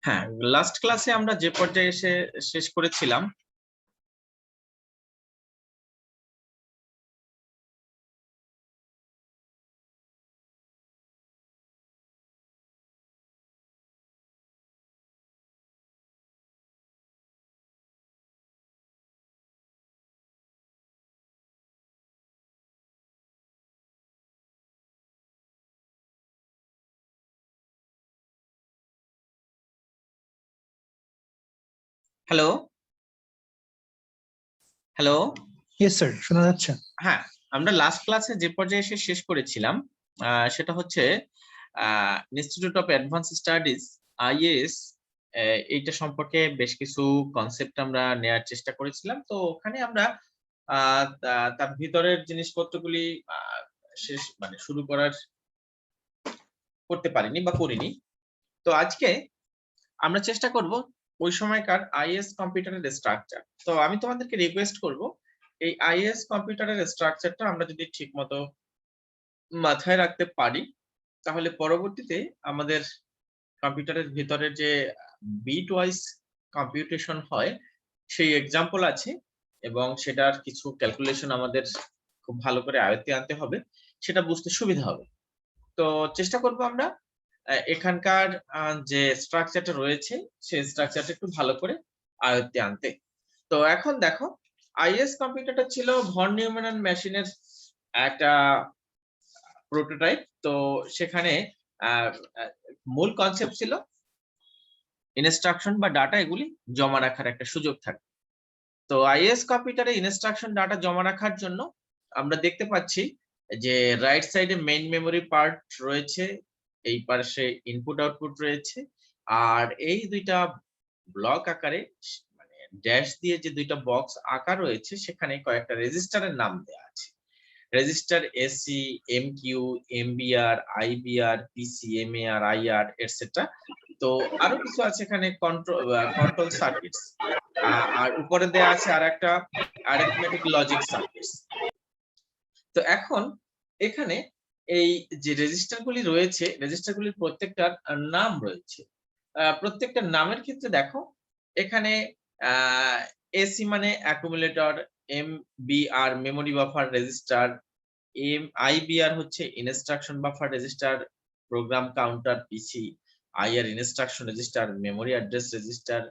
হ্যাঁ, লাস্ট ক্লাসে আমরা যে পর্যায়ে এসে শেষ করেছিলাম হ্যালো হ্যালো ইয়েস স্যার, শোনা যাচ্ছে। হ্যাঁ, আমরা লাস্ট ক্লাসে যে পর্যায়ে এসে শেষ করেছিলাম সেটা হচ্ছে institute of advance studies IAS, এইটা সম্পর্কে বেশ কিছু কনসেপ্ট আমরা নেয়ার চেষ্টা করেছিলাম। তো ওখানে আমরা তার ভিতরের জিনিসপত্রগুলি শেষ মানে শুরু করতে পারিনি বা করিনি। তো আজকে আমরা চেষ্টা করব ওই সময়কার আইএস কম্পিউটারের স্ট্রাকচার। তো আমি তোমাদেরকে রিকোয়েস্ট করব এই আইএস কম্পিউটারের স্ট্রাকচারটা আমরা যদি ঠিকমতো মাথায় রাখতে পারি তাহলে পরবর্তীতে আমাদের কম্পিউটারের ভিতরে যে বিট ওয়াইজ কম্পিউটেশন হয় সেই এক্সাম্পল আছে এবং সেটার কিছু ক্যালকুলেশন আমাদের খুব ভালো করে আয়ত্তে আনতে হবে, সেটা বুঝতে সুবিধা হবে। তো চেষ্টা করব আমরা এখানকার যে স্ট্রাকচারটা রয়েছে সেই স্ট্রাকচারটা একটু ভালো করে আয়ত্তে আনতে। তো এখন দেখো, আইএস কম্পিউটারটা ছিল ভন নিউম্যান মেশিনের একটা প্রোটোটাইপ। তো সেখানে আহ, আহ, মূল কনসেপ্ট ছিল ইনস্ট্রাকশন বা ডাটা এগুলি জমা রাখার একটা সুযোগ থাকে। তো আইএস কম্পিউটারে ইনস্ট্রাকশন ডাটা জমা রাখার জন্য আমরা দেখতে পাচ্ছি যে রাইট সাইডে মেইন মেমোরি পার্ট রয়েছে, এই পাশে ইনপুট আউটপুট রয়েছে, আর এই দুইটা ব্লক আকারে মানে ড্যাশ দিয়ে যে দুইটা বক্স আঁকা রয়েছে সেখানে কয়েকটা রেজিস্টারের নাম দেওয়া আছে। Register AC, MQ, MBR, IBR, PC, MAR, IR et cetera. তো আরো কিছু আছে এখানে কন্ট্রোল সার্কিটস, আর উপরে দেয়া আছে আরেকটা অ্যারিথমেটিক লজিক সার্কিটস। তো এখন এখানে এই যে রেজিস্টারগুলি রয়েছে, রেজিস্টারগুলির প্রত্যেকটার নাম রয়েছে। প্রত্যেকটা নামের ক্ষেত্রে দেখো এখানে এসি মানে accumulator, MBR memory buffer register, IBR হচ্ছে instruction buffer register, program counter PC, IR instruction register, memory address register,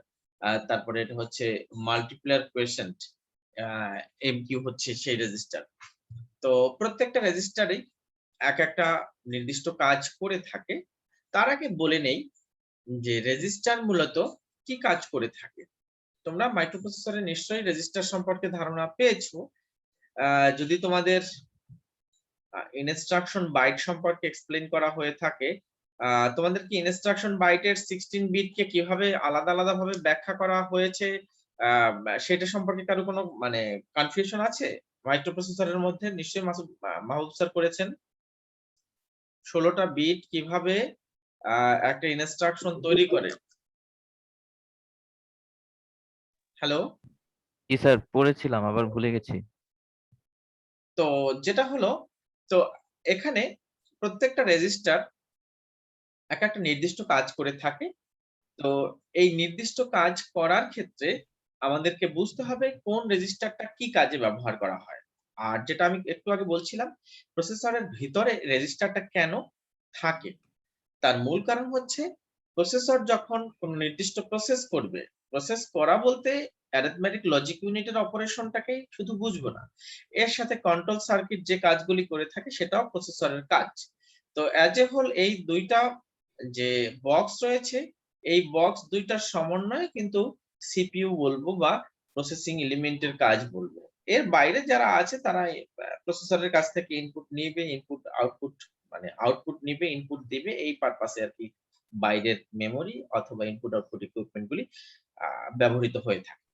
তারপরে এটা হচ্ছে মাল্টিপ্লায়ার কোয়েশন্ট, এমকিউ হচ্ছে সেই রেজিস্টার। তো প্রত্যেকটা রেজিস্টারই এক একটা নির্দিষ্ট কাজ করে থাকে। তার আগে বলে নেই যে রেজিস্টার মূলত কি কাজ করে থাকে। তোমরা মাইক্রোপ্রসেসরে নিশ্চয়ই রেজিস্টার সম্পর্কে ধারণা পেয়েছো। যদি তোমাদের ইনস্ট্রাকশন বাইট সম্পর্কে এক্সপ্লেইন করা হয়ে থাকে, তোমাদের কি ইনস্ট্রাকশন বাইটের 16 বিট কে কিভাবে আলাদা আলাদা ভাবে ব্যাখ্যা করা হয়েছে সেটা সম্পর্কে কারো কোনো মানে কনফিউশন আছে? মাইক্রোপ্রসেসরের মধ্যে নিশ্চয়ই মাহবুব স্যার করেছেন 16টা বিট কিভাবে একটা ইনস্ট্রাকশন তৈরি করে। হ্যালো, জি স্যার, পড়েছিলাম আবার ভুলে গেছি। তো যেটা হলো, তো এখানে প্রত্যেকটা রেজিস্টার এক একটা নির্দিষ্ট কাজ করে থাকে। তো এই নির্দিষ্ট কাজ করার ক্ষেত্রে আমাদেরকে বুঝতে হবে কোন রেজিস্টারটা কি কাজে ব্যবহার করা হয়। আর যেটা আমি একটু আগে বলছিলাম, প্রসেসরের ভিতরে রেজিস্টারটা কেন থাকে তার মূল কারণ হচ্ছে প্রসেসর যখন কোন নির্দিষ্ট প্রসেস করবে, প্রসেস করা বলতে অ্যারিথমেটিক লজিক ইউনিটের অপারেশনটাকে শুধু বুঝবো না, এর সাথে কন্ট্রোল সার্কিট যে কাজগুলি করে থাকে সেটাও প্রসেসরের কাজ। তো অ্যাজ এ হোল এই দুইটা যে বক্স রয়েছে, এই বক্স দুইটার সমন্বয়ে কিন্তু সিপিইউ বলবো বা প্রসেসিং এলিমেন্টের কাজ বলবো। এর বাইরে যারা আছে তারা প্রসেসরের কাছ থেকে ইনপুট নিবে, ইনপুট আউটপুট মানে আউটপুট নিবে, ইনপুট দিবে, এই পারপাসে আর কি বাইরের মেমোরি অথবা ইনপুট আউটপুট ইকুইপমেন্ট গুলি ব্যবহৃত হয়ে থাকে।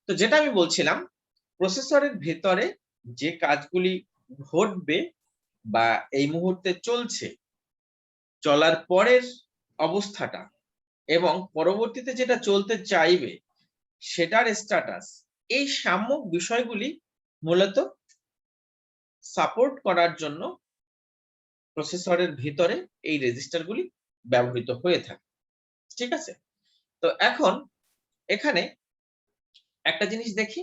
তো যেটা আমি বলছিলাম, প্রসেসরের ভেতরে যে কাজগুলি ঘটবে বা এই মুহূর্তে চলছে, চলার পরের অবস্থাটা এবং পরবর্তীতে যেটা চলতে চাইবে সেটার স্ট্যাটাস, এই সাম্যক বিষয়গুলি মূলত সাপোর্ট করার জন্য প্রসেসরের ভিতরে এই রেজিস্টারগুলি ব্যবহৃত হয়ে থাকে। ঠিক আছে, তো এখন এখানে একটা জিনিস দেখি,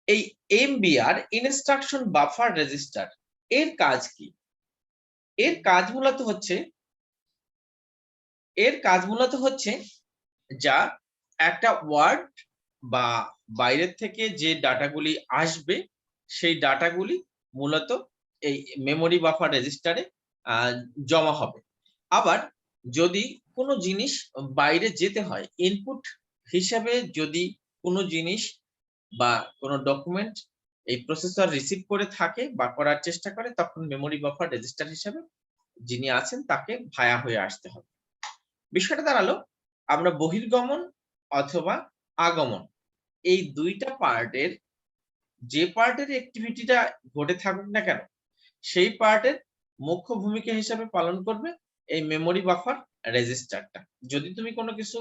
এই এমবিআর ইনস্ট্রাকশন বাফার রেজিস্টার এর কাজ কি? এর কাজ মূলত হচ্ছে যা একটা ওয়ার্ড বা বাইরের থেকে যে ডাটাগুলি আসবে সেই ডাটাগুলি মূলত এই মেমোরি বাফার রেজিস্টারে জমা হবে। আবার যদি কোনো জিনিস বাইরে যেতে হয়, ইনপুট হিসাবে যদি কোনো জিনিস বা কোনো ডকুমেন্ট এই প্রসেসর রিসিভ করে থাকে বা করার চেষ্টা করে, তখন মেমোরি বাফার রেজিস্টার হিসাবে যিনি আছেন তাকে ভায়া হয়ে আসতে হবে। বিষয়টা দাঁড়ালো আমরা বহির্গমন অথবা আগমন এই দুইটা পার্টের যে পার্টের অ্যাক্টিভিটিটা ঘটে থাকুক না কেন, সেই পার্টের মুখ্য ভূমিকা হিসেবে পালন করবে এই মেমোরি বাফার রেজিস্টারটা। যদি তুমি কোনো কিছু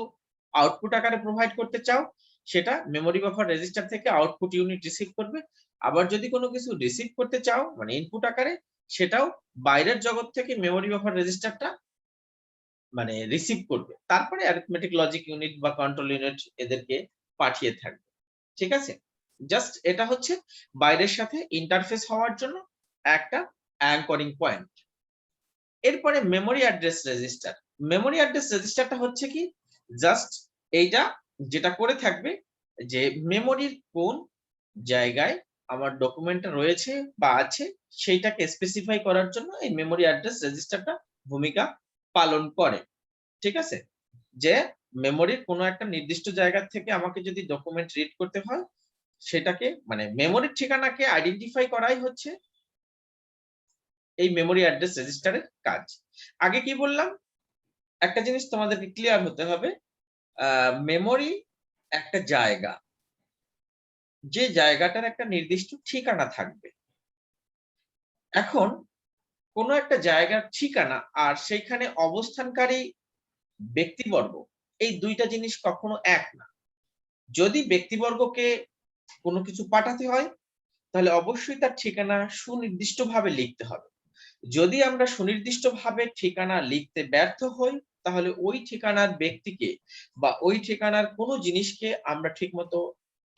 আউটপুট আকারে প্রোভাইড করতে চাও, সেটা মেমোরি বাফার রেজিস্টার থেকে আউটপুট ইউনিট রিসিভ করবে। আবার যদি কোনো কিছু রিসিভ করতে চাও মানে ইনপুট আকারে, সেটাও বাইরের জগৎ থেকে মেমোরি বাফার রেজিস্টারটা মানে রিসিভ করবে, তারপরে অ্যারিথমেটিক লজিক ইউনিট বা কন্ট্রোল ইউনিট এদেরকে পাঠিয়ে থাকবে। ঠিক আছে, জাস্ট এটা হচ্ছে বাইরের সাথে ইন্টারফেস হওয়ার জন্য একটা অ্যাঙ্করিং পয়েন্ট। এরপরে memory address register. Memory address রেজিস্টারটা হচ্ছে কি, জাস্ট এইটা যেটা করে থাকবে যে মেমোরির কোন জায়গায় আমার ডকুমেন্টটা রয়েছে বা আছে সেইটাকে স্পেসিফাই করার জন্য এই মেমোরি অ্যাড্রেস রেজিস্টারটা ভূমিকা পালন করে। ঠিক আছে, যে মেমোরির কোনো একটা নির্দিষ্ট জায়গা থেকে আমাকে যদি ডকুমেন্ট রিড করতে হয়, সেটাকে মানে মেমোরির ঠিকানাকে আইডেন্টিফাই করাই হচ্ছে এই মেমোরি অ্যাড্রেস রেজিস্টারের কাজ। আগে কি বললাম, একটা জিনিস তোমাদেরকে ক্লিয়ার হতে হবে, মেমোরি একটা জায়গা, যে জায়গাটার একটা নির্দিষ্ট ঠিকানা থাকবে। এখন কোনো একটা জায়গার ঠিকানা আর সেইখানে অবস্থানকারী ব্যক্তিবর্গ, এই দুইটা জিনিস কখনো এক না। যদি ব্যক্তিবর্গকে কোনো কিছু পাঠাতে হয়, তাহলে অবশ্যই তার ঠিকানা সুনির্দিষ্টভাবে লিখতে হবে। যদি আমরা সুনির্দিষ্টভাবে ঠিকানা লিখতে ব্যর্থ হই, তাহলে ওই ঠিকানার ব্যক্তিকে বা ওই ঠিকানার কোনো জিনিসকে আমরা ঠিকমতো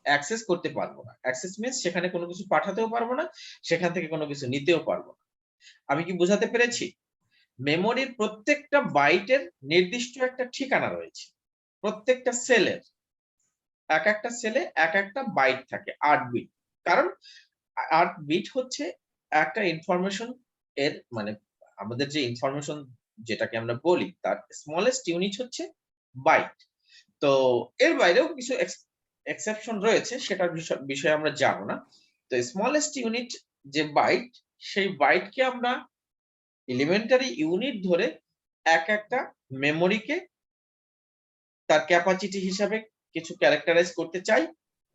অ্যাক্সেস করতে পারবো না। অ্যাক্সেস মিন্স সেখানে কোনো কিছু পাঠাতেও পারবো না, সেখান থেকে কোনো কিছু নিতেও পারবো না। আমি কি বোঝাতে পেরেছি? মেমোরির প্রত্যেকটা বাইটের নির্দিষ্ট একটা ঠিকানা রয়েছে। প্রত্যেকটা সেলের এক একটা সেলে এক একটা বাইট থাকে, 8 বিট। কারণ 8 বিট হচ্ছে একটা ইনফরমেশন এর মানে আমাদের যে ইনফরমেশন যেটাকে আমরা বলি তার স্মলেস্ট ইউনিট হচ্ছে বাইট। তো এর বাইরেও কিছু এক্সেপশন রয়েছে, সেটার বিষয়ে আমরা জানো না। তো স্মলেস্ট ইউনিট যে বাইট, সেই বাইটকে আমরা এলিমেন্টারি ইউনিট ধরে এক একটা মেমোরিকে তার ক্যাপাসিটি হিসাবে কিছু ক্যারেক্টারাইজ করতে চাই।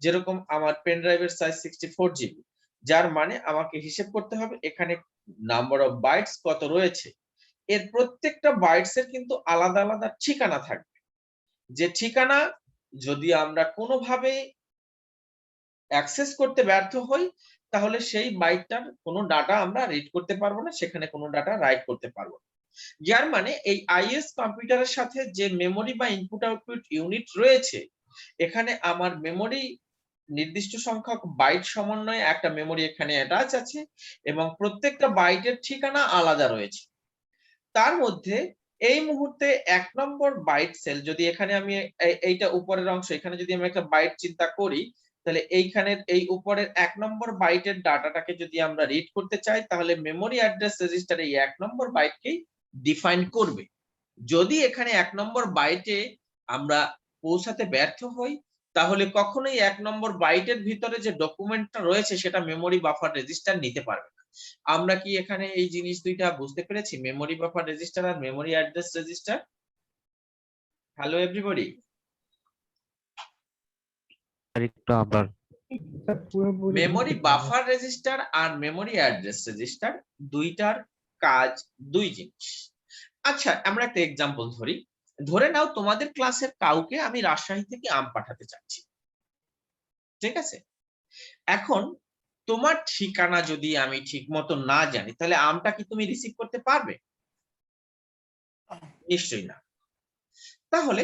যেরকম আমার পেন ড্রাইভের সাইজ 64 জিবি, যার মানে আমাকে হিসেব করতে হবে এখানে নাম্বার অফ বাইটস কত রয়েছে। এর প্রত্যেকটা বাইটস এর কিন্তু আলাদা আলাদা ঠিকানা থাকবে, যে ঠিকানা যদি আমরা কোনোভাবে অ্যাক্সেস করতে ব্যর্থ হই, তাহলে সেই বাইটটার কোনো ডাটা আমরা রিড করতে পারবো না, সেখানে কোনো ডাটা রাইট করতে পারবো না। যার মানে এই আইএস কম্পিউটারের সাথে যে মেমোরি বা ইনপুট আউটপুট ইউনিট রয়েছে, এখানে আমার মেমোরি নির্দিষ্ট সংখ্যক বাইট সমন্বয়ে একটা মেমোরি এখানে অ্যাটাচ আছে এবং প্রত্যেকটা বাইটের ঠিকানা আলাদা রয়েছে। তার মধ্যে এই মুহূর্তে 1 নম্বর বাইট সেল, যদি এখানে আমি এইটা উপরের অংশ, এখানে যদি আমি একটা বাইট চিন্তা করি, তাহলে এইখানের এই উপরের 1 নম্বর বাইটের ডাটাটাকে যদি আমরা রিড করতে চাই, তাহলে মেমোরি অ্যাড্রেস রেজিস্টার এই 1 নম্বর বাইটকেই ডিফাইন করবে। যদি এখানে 1 নম্বর বাইটে আমরা পৌঁছাতে ব্যর্থ হই, তাহলে কখনোই 1 নম্বর বাইটের ভিতরে যে ডকুমেন্টটা রয়েছে সেটা মেমোরি বাফার রেজিস্টার নিতে পারবে না। আমরা কি এখানে এই জিনিস দুইটা বুঝতে পেরেছি, মেমোরি বাফার রেজিস্টার আর memory address register? Hello everybody. আর একটু আবার মেমোরি বাফার রেজিস্টার আর মেমোরি অ্যাড্রেস রেজিস্টার দুইটার কাজ দুই জিনিস। আচ্ছা, আমরা একটা এক্সাম্পল ধরি। ধরে নাও তোমাদের ক্লাসের কাউকে আমি রাজশাহী থেকে আম পাঠাতে চাচ্ছি। ঠিক আছে, এখন তোমার ঠিকানা যদি আমি ঠিক মতো না জানি, তাহলে আমটা কি তুমি রিসিভ করতে পারবে? নিশ্চয়ই না। তাহলে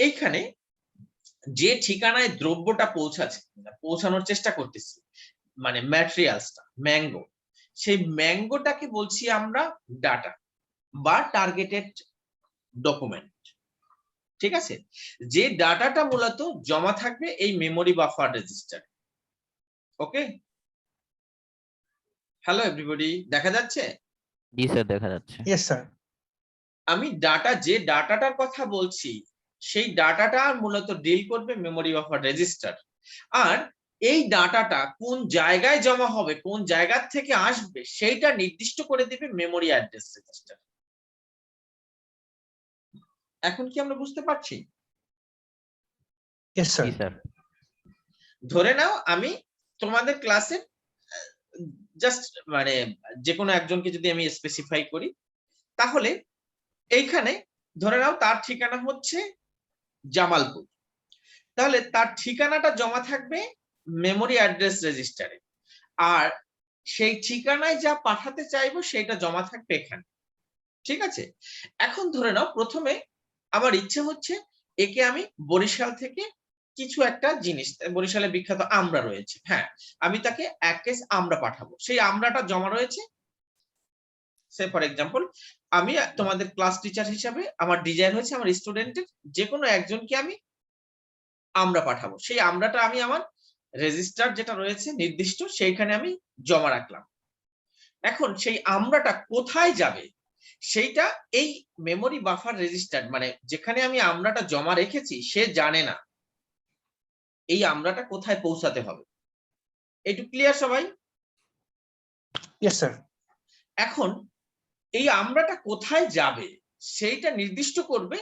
এইখানে যে ঠিকানায় দ্রব্যটা পৌঁছানোর চেষ্টা করতেছি, মানে ম্যাটেরিয়ালসটা ম্যাঙ্গো, সেই ম্যাঙ্গোটাকে বলছি আমরা ডাটা বা টার্গেটেড ডকুমেন্ট। ঠিক আছে, যে ডাটাটা মূলত জমা থাকবে এই মেমোরি বাফার রেজিস্টার। ওকে, হ্যালো এভরিবডি, দেখা যাচ্ছে? জি স্যার, দেখা যাচ্ছে। Yes sir. আমি যে ডাটাটার কথা বলছি সেই ডাটাটা মূলত ডিল করবে মেমোরি বাফার রেজিস্টার। আর এই ডাটাটা কোন জায়গায় জমা হবে, কোন জায়গা থেকে আসবে, সেইটা নির্দিষ্ট করে দিবে মেমোরি অ্যাড্রেস রেজিস্টার। এখন কি আমরা বুঝতে পারছি? Yes sir. জি স্যার। ধরে নাও আমি তোমাদের ক্লাসে জাস্ট মানে যে কোনো একজনকে যদি আমি স্পেসিফাই করি, তাহলে এইখানে ধরে নাও তার ঠিকানা হচ্ছে জামালপুর, তাহলে তার ঠিকানাটা জমা থাকবে মেমোরি অ্যাড্রেস রেজিস্টারে, আর সেই ঠিকানায় যা পাঠাতে চাইবো সেটা জমা থাকবে এখানে। ঠিক আছে, এখন ধরে নাও প্রথমে আমার ইচ্ছে হচ্ছে একে আমি বরিশাল থেকে কিছু একটা জিনিস, বরিশালে বিখ্যাত আমড়া রয়েছে, হ্যাঁ, আমি তাকে এক কেস আমড়া পাঠাবো, সেই আমড়াটা জমা রয়েছে। সে ফর এক্সাম্পল আমি তোমাদের ক্লাস টিচার হিসাবে আমার ডিজাইন হয়েছে আমার স্টুডেন্টের যে কোনো একজনকে আমি আমড়া পাঠাবো, সেই আমড়াটা আমি আমার রেজিস্টার যেটা রয়েছে নির্দিষ্ট সেইখানে আমি জমা রাখলাম। এখন সেই আমড়াটা কোথায় যাবে সেইটা এই মেমোরি বাফার রেজিস্টার, মানে যেখানে আমি আমড়াটা জমা রেখেছি সে জানে না এই আমড়াটা কোথায় পৌঁছাতে হবে। একটু ক্লিয়ার সবাই? Yes sir. এখন এই আমড়াটা কোথায় যাবে সেইটা নির্দিষ্ট করবে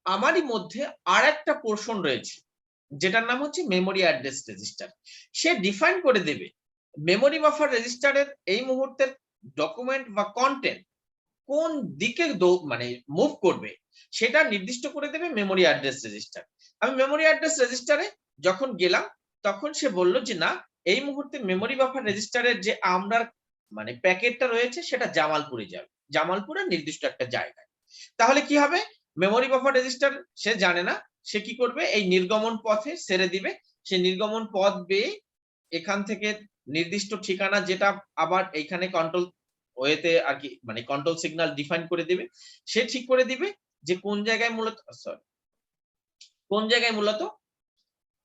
আমারই মধ্যে আর একটা পোর্শন রয়েছে যেটার নাম হচ্ছে মেমোরি অ্যাড্রেস রেজিস্টার। সে ডিফাইন করে দেবে মেমোরি বাফার রেজিস্টারের এই মুহূর্তের ডকুমেন্ট বা কন্টেন্ট কোন দিকে মানে মুভ করবে সেটা নির্দিষ্ট করে দেবে মেমোরি অ্যাড্রেস রেজিস্টার। আমি মেমোরি অ্যাড্রেস রেজিস্টারে যখন গেলাম তখন সে বলল যে না, এই মুহূর্তে মেমোরি বাফার রেজিস্টারের যে আমরার মানে প্যাকেটটা রয়েছে সেটা জামালপুরে যাবে, জামালপুরের নির্দিষ্ট একটা জায়গায়। তাহলে কি হবে, মেমোরি বাফার রেজিস্টার সে জানে না, সে কি করবে এই নির্গমন পথে ছেড়ে দিবে, সে নির্গমন পথ বেয়ে এখান থেকে নির্দিষ্ট ঠিকানা যেটা আবার এইখানে কন্ট্রোল ওয়েতে আর কি মানে কন্ট্রোল সিগন্যাল ডিফাইন করে দিবে, সে ঠিক করে দিবে যে কোন জায়গায় মূলত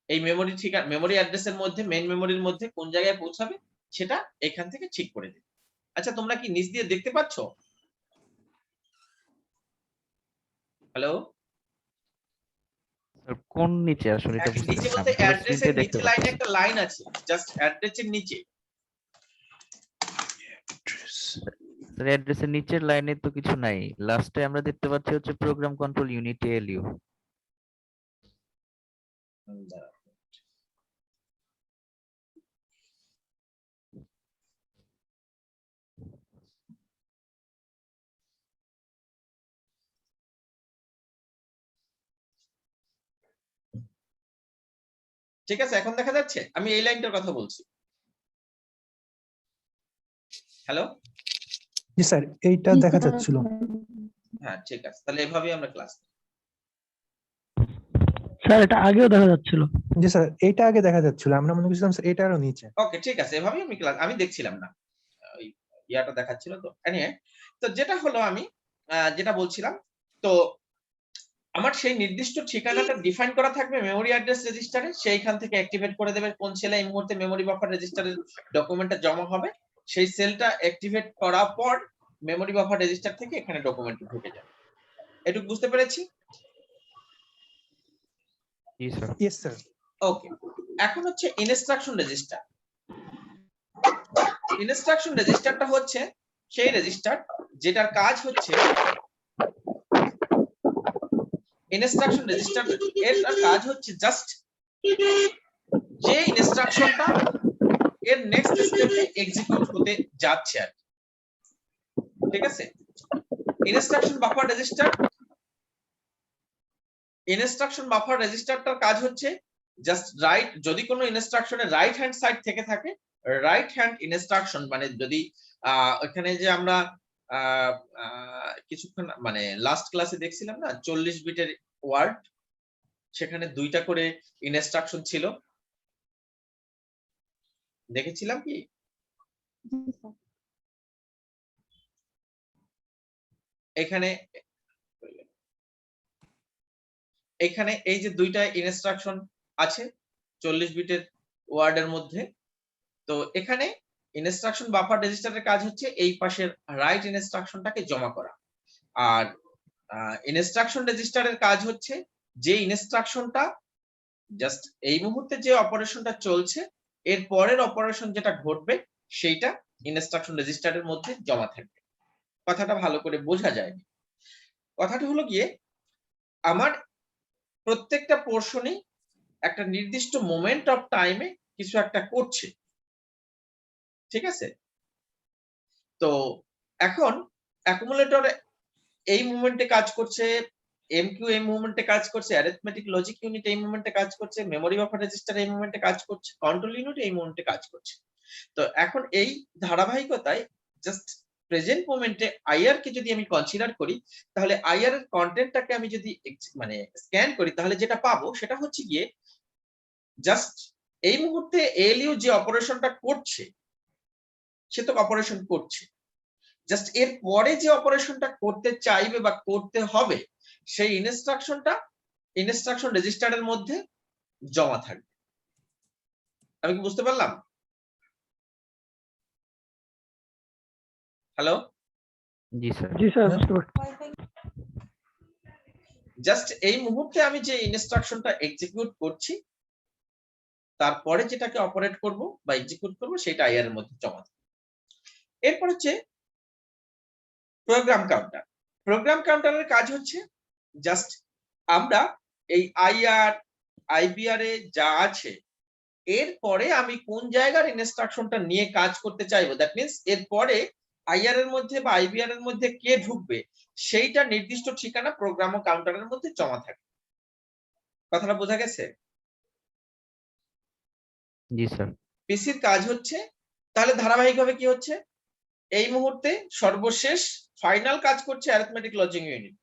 এই মেমোরি ঠিকানা মেমোরি অ্যাড্রেসের মধ্যে মেইন মেমোরির মধ্যে কোন জায়গায় পৌঁছাবে সেটা এখান থেকে ঠিক করে দিবে। আচ্ছা, তোমরা কি নিচ দিয়ে দেখতে পাচ্ছ? হ্যালো, স্যার কোন নিচে আসলে এটা বুঝতে নিচে পারছি না। বলতে পুরো অ্যাড্রেসের স্ক্রিনটাই দেখতে নিচে লাইনে পাচ্ছি। একটা লাইন আছে, জাস্ট অ্যাড্রেসের নিচে। স্যার অ্যাড্রেসের নিচের লাইনে তো কিছু নাই। লাস্টে আমরা দেখতে পাচ্ছি হচ্ছে প্রোগ্রাম কন্ট্রোল ইউনিট এলইউ। দাঁড়াও। ঠিক আছে, এখন দেখা যাচ্ছে? আমি এই লাইনটার কথা বলছি। হ্যালো, জি স্যার, এইটা দেখা যাচ্ছিল। হ্যাঁ ঠিক আছে, তাহলে এভাবেই আমরা ক্লাস। স্যার এটা আগেও দেখা যাচ্ছিল। জি স্যার, এইটা আগে দেখা যাচ্ছিল, আমরা মনে করছিলাম স্যার এটা আরো নিচে। ওকে ঠিক আছে, এভাবেই আমি ক্লাস আমি দেখছিলাম না, ওই ইয়াটা দেখাচ্ছিল তো। এনিওয়ে, তো যেটা হলো আমি যেটা বলছিলাম, তো আমার সেই নির্দিষ্ট ঠিকানাটা ডিফাইন করা থাকবে মেমোরি অ্যাড্রেস রেজিস্টারে, সেইখান থেকে অ্যাক্টিভেট করে দেবে কোন সেলে এই মুহূর্তে মেমোরি বাফার রেজিস্টারের ডকুমেন্টটা জমা হবে, সেই সেলটা অ্যাক্টিভেট করার পর মেমোরি বাফার রেজিস্টার থেকে এখানে ডকুমেন্ট ঢুকে যাবে। এটুকু বুঝতে পেরেছি? জি স্যার। Yes sir. ওকে, এখন হচ্ছে ইনস্ট্রাকশন রেজিস্টার। ইনস্ট্রাকশন রেজিস্টারটা হচ্ছে সেই রেজিস্টার যেটার কাজ হচ্ছে ইনস্ট্রাকশন রেজিস্টার এর কাজ হচ্ছে জাস্ট যে ইনস্ট্রাকশনটা এর নেক্সট স্টেপে এক্সিকিউট হতে যাচ্ছে আর কি। ঠিক আছে, ইনস্ট্রাকশন বাফার রেজিস্টারটার কাজ হচ্ছে জাস্ট রাইট, যদি কোনো ইনস্ট্রাকশনের রাইট হ্যান্ড সাইড থেকে থাকে, রাইট হ্যান্ড ইনস্ট্রাকশন মানে যদি ওখানে যে আমরা কিছুক্ষণ মানে লাস্ট ক্লাসে দেখছিলাম না 40 বিটের ওয়ার্ড, সেখানে 2টা করে ইনস্ট্রাকশন ছিল, দেখেছিলাম কি? এখানে এখানে এই যে 2টা ইনস্ট্রাকশন আছে 40 বিটের ওয়ার্ডের মধ্যে। তো এখানে ইনস্ট্রাকশন বাফার রেজিস্টারের কাজ হচ্ছে এই পাশের রাইট ইনস্ট্রাকশনটাকে জমা করা, আর ইনস্ট্রাকশন রেজিস্টারের কাজ হচ্ছে যে ইনস্ট্রাকশনটা জাস্ট এই মুহূর্তে যে অপারেশনটা চলছে এর পরের অপারেশন যেটা ঘটবে সেইটা ইনস্ট্রাকশন রেজিস্টারের মধ্যে জমা থাকবে। কথাটা ভালো করে বোঝা যায়নি। কথাটা হলো গিয়ে আমার প্রত্যেকটা পোর্শনই একটা নির্দিষ্ট মোমেন্ট অফ টাইমে কিছু একটা করছে, ঠিক আছে? তো এখন অ্যাকুমুলেটর এই মুভমেন্টে কাজ করছে, এমকিউ এই মুভমেন্টে কাজ করছে, অ্যারিথমেটিক লজিক ইউনিট এই মুভমেন্টে কাজ করছে, মেমরি বাফার রেজিস্টার এই মুভমেন্টে কাজ করছে, কন্ট্রোল ইউনিট এই মুভমেন্টে কাজ করছে। তো এখন এই ধারাবাহিকতায় জাস্ট প্রেজেন্ট মোমেন্টে আইআর কে যদি আমি কনসিডার করি, তাহলে আইআর এর কন্টেন্টটাকে আমি যদি মানে স্ক্যান করি, তাহলে যেটা পাবো সেটা হচ্ছে গিয়ে জাস্ট এই মুহূর্তে এলইউ যে অপারেশনটা করছে সে তো অপারেশন করছে, জাস্ট এর পরে যে অপারেশনটা করতে চাইবে বা করতে হবে সেই ইনস্ট্রাকশনটা ইনস্ট্রাকশন রেজিস্টারের মধ্যে জমা থাকবে। আমি কি বুঝতে পারলাম? হ্যালো, জি স্যার। জি স্যার, বুঝতে পারছি। জাস্ট এই মুহূর্তে আমি যে ইনস্ট্রাকশনটা এক্সিকিউট করছি তারপরে যেটাকে অপারেট করব বা এক্সিকিউট করব সেটা আইআর এর মধ্যে জমা থাকবে। এরপর হচ্ছে প্রোগ্রাম কাউন্টার। প্রোগ্রাম কাউন্টারের কাজ হচ্ছে জাস্ট আমরা এই আইআর আইবিআর এ যা আছে এরপরে আমি কোন জায়গার ইনস্ট্রাকশনটা নিয়ে কাজ করতে চাইবো, দ্যাট মিন্স এরপরে আইআর এর মধ্যে বা আইবিআর এর মধ্যে কে ঢুকবে সেইটা নির্দিষ্ট ঠিকানা প্রোগ্রাম ও কাউন্টারের মধ্যে জমা থাকে। কথাটা বোঝা গেছে? জি স্যার। পিসির কাজ হচ্ছে তাহলে ধারাবাহিকভাবে কি হচ্ছে, এই মুহূর্তে সর্বশেষ ফাইনাল কাজ করছে অ্যারিথমেটিক লজিক ইউনিট,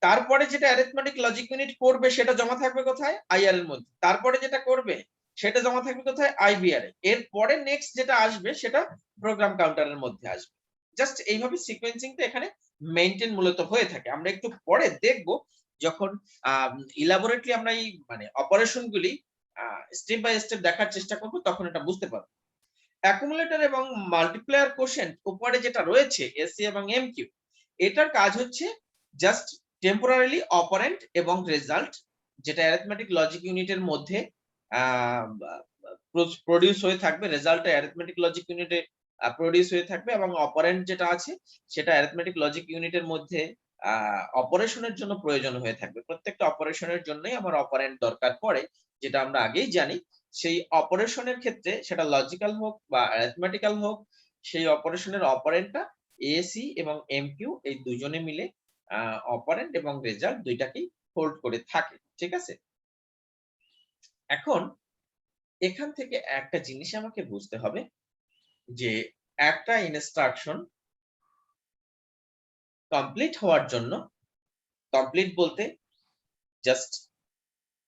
তারপরে যেটা অ্যারিথমেটিক লজিক ইউনিট করবে সেটা জমা থাকবে কোথায়? আইআর এর মধ্যে, তারপরে যেটা করবে সেটা জমা থাকবে কোথায়? আইবিআর এ, এরপরে নেক্সট যেটা আসবে সেটা প্রোগ্রাম কাউন্টারের মধ্যে আসবে। জাস্ট এইভাবে সিকোয়েন্সিংটা এখানে মেইনটেইন মূলত হয়ে থাকে। আমরা একটু পরে দেখব যখন ইলাবোরেটলি আমরা এই মানে অপারেশন গুলি স্টেপ বাই স্টেপ দেখার চেষ্টা করব তখন এটা বুঝতে পারবো। অ্যাকুমুলেটর এবং মাল্টিপ্লায়ার কোশেন্ট উপরে যেটা রয়েছে এসসি এবং এমকিউ, এটার কাজ হচ্ছে জাস্ট টেম্পোরারিলি অপারেন্ট এবং রেজাল্ট যেটা অ্যারিথমেটিক লজিক ইউনিটের মধ্যে প্রডিউস হয়ে থাকবে, রেজাল্টটা অ্যারিথমেটিক লজিক ইউনিটে প্রডিউস হয়ে থাকবে, এবং অপারেন্ট যেটা আছে সেটা অ্যারিথমেটিক লজিক ইউনিটের মধ্যে অপারেশনের জন্য প্রয়োজন হয়ে থাকবে। প্রত্যেকটা অপারেশনের জন্যই আমার অপারেন্ট দরকার পড়ে, যেটা আমরা আগেই জানি। সেই অপারেশনের ক্ষেত্রে সেটা লজিক্যাল হোক বা অ্যারিথমেটিক্যাল হোক, সেই অপারেশনের অপারেন্টটা এসি এবং এমকিউ এই দুজনে মিলে অপারেন্ট এবং রেজাল্ট দুইটাকেই হোল্ড করে থাকে, ঠিক আছে? এখন এখান থেকে একটা জিনিস আমাকে বুঝতে হবে যে একটা ইনস্ট্রাকশন কমপ্লিট হওয়ার জন্য, কমপ্লিট বলতে জাস্ট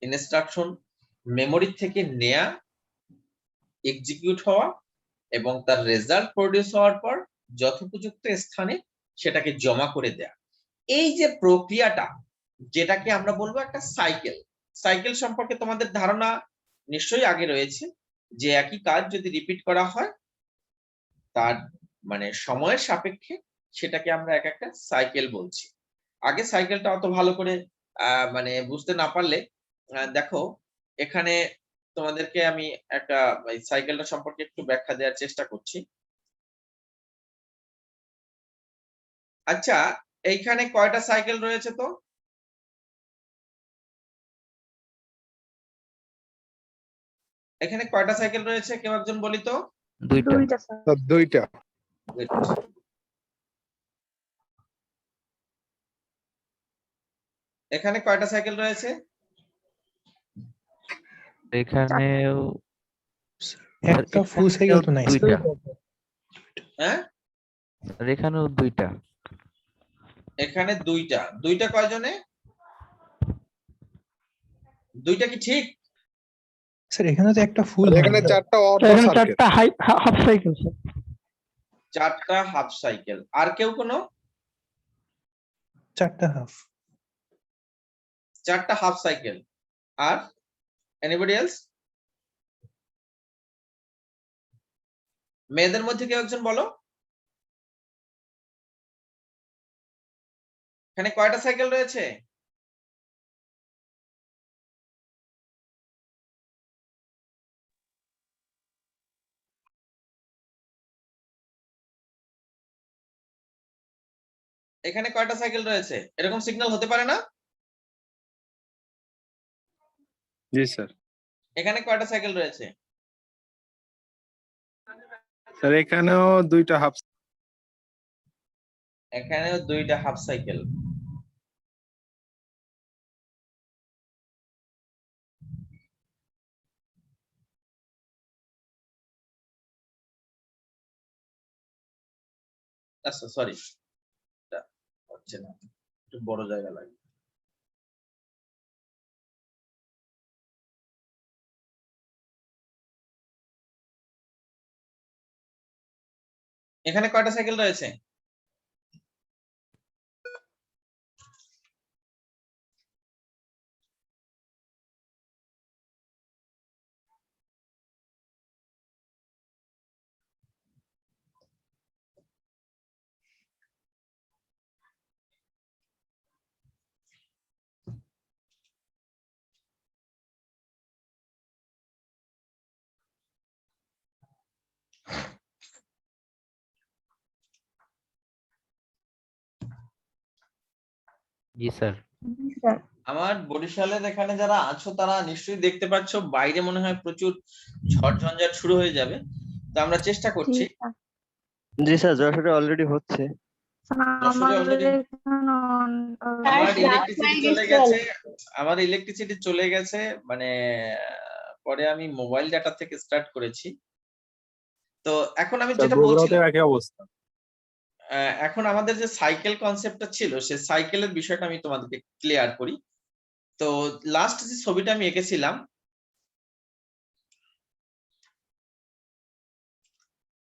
ইনস্ট্রাকশন মেমোরি থেকে নেয়া, এক্সিকিউট হওয়া এবং তার রেজাল্ট প্রডিউস হওয়ার পর যথোপযুক্ত স্থানে সেটাকে জমা করে দেয়া, এই যে প্রক্রিয়াটা যেটাকে আমরা বলবো একটা সাইকেল। সাইকেল সম্পর্কে তোমাদের ধারণা নিশ্চয়ই আগে রয়েছে যে একই কাজ যদি রিপিট করা হয় তার মানে সময়ের সাপেক্ষে সেটাকে আমরা এক একটা সাইকেল বলছি। আগে সাইকেলটা অত ভালো করে মানে বুঝতে না পারলে দেখো এখানে তোমাদেরকে আমি একটা সাইকেলটা সম্পর্কে একটু ব্যাখ্যা দেওয়ার চেষ্টা করছি। আচ্ছা, এইখানে কয়টা সাইকেল রয়েছে? তো এখানে কয়টা সাইকেল রয়েছে কেউ একজন বলি তো? দুইটা। এখানে কয়টা সাইকেল রয়েছে? এখানেও একটা ফুল সাইকেল তো নাই স্যার। দুইটা। হ্যাঁ, আর এখানেও দুইটা। এখানে দুইটা। দুইটা কয়জনে? দুইটা কি ঠিক? স্যার এখানে তো একটা ফুল এখানে চারটা অর্ধ স্যার এখানে সার্কেল। চারটা হাফ সাইকেল স্যার। চারটা হাফ সাইকেল। আর কেউ কোনো? চারটা হাফ। চারটা হাফ সাইকেল। আর এনিবডি এলস? মেয়েদের মধ্যে কেউ একজন বলো। এখানে কয়টা সাইকেল রয়েছে? এখানে কয়টা সাইকেল রয়েছে? এরকম সিগন্যাল হতে পারে না? জি স্যার। এখানে কয়টা সাইকেল রয়েছে? স্যার এখানেও দুইটা হাফ। এখানেও দুইটা হাফ সাইকেল। আচ্ছা সরি, হচ্ছে না, একটু বড় জায়গা লাগে। এখানে কয়টা সাইকেল রয়েছে? জি স্যার। আমার বরিশালের এখানে যারা আছো তারা নিশ্চয়ই দেখতে পাচ্ছ বাইরে মনে হয় প্রচুর ঝড় ঝঞ্ঝাট শুরু হয়ে যাবে, তো আমরা চেষ্টা করছি। জি স্যার, যশোরে অলরেডি হচ্ছে। যশোরে already আমার ইলেকট্রিসিটি চলে গেছে, আমার ইলেকট্রিসিটি চলে গেছে, মানে পরে আমি মোবাইল ডাটা থেকে স্টার্ট করেছি। তো এখন আমি যেটা বলছিলাম, একই অবস্থা। এখন আমাদের যে সাইকেল কনসেপ্টটা ছিল সেই সাইকেলের বিষয়টা আমি তোমাদেরকে ক্লিয়ার করি। তো লাস্ট যে ছবিটা আমি এঁকেছিলাম,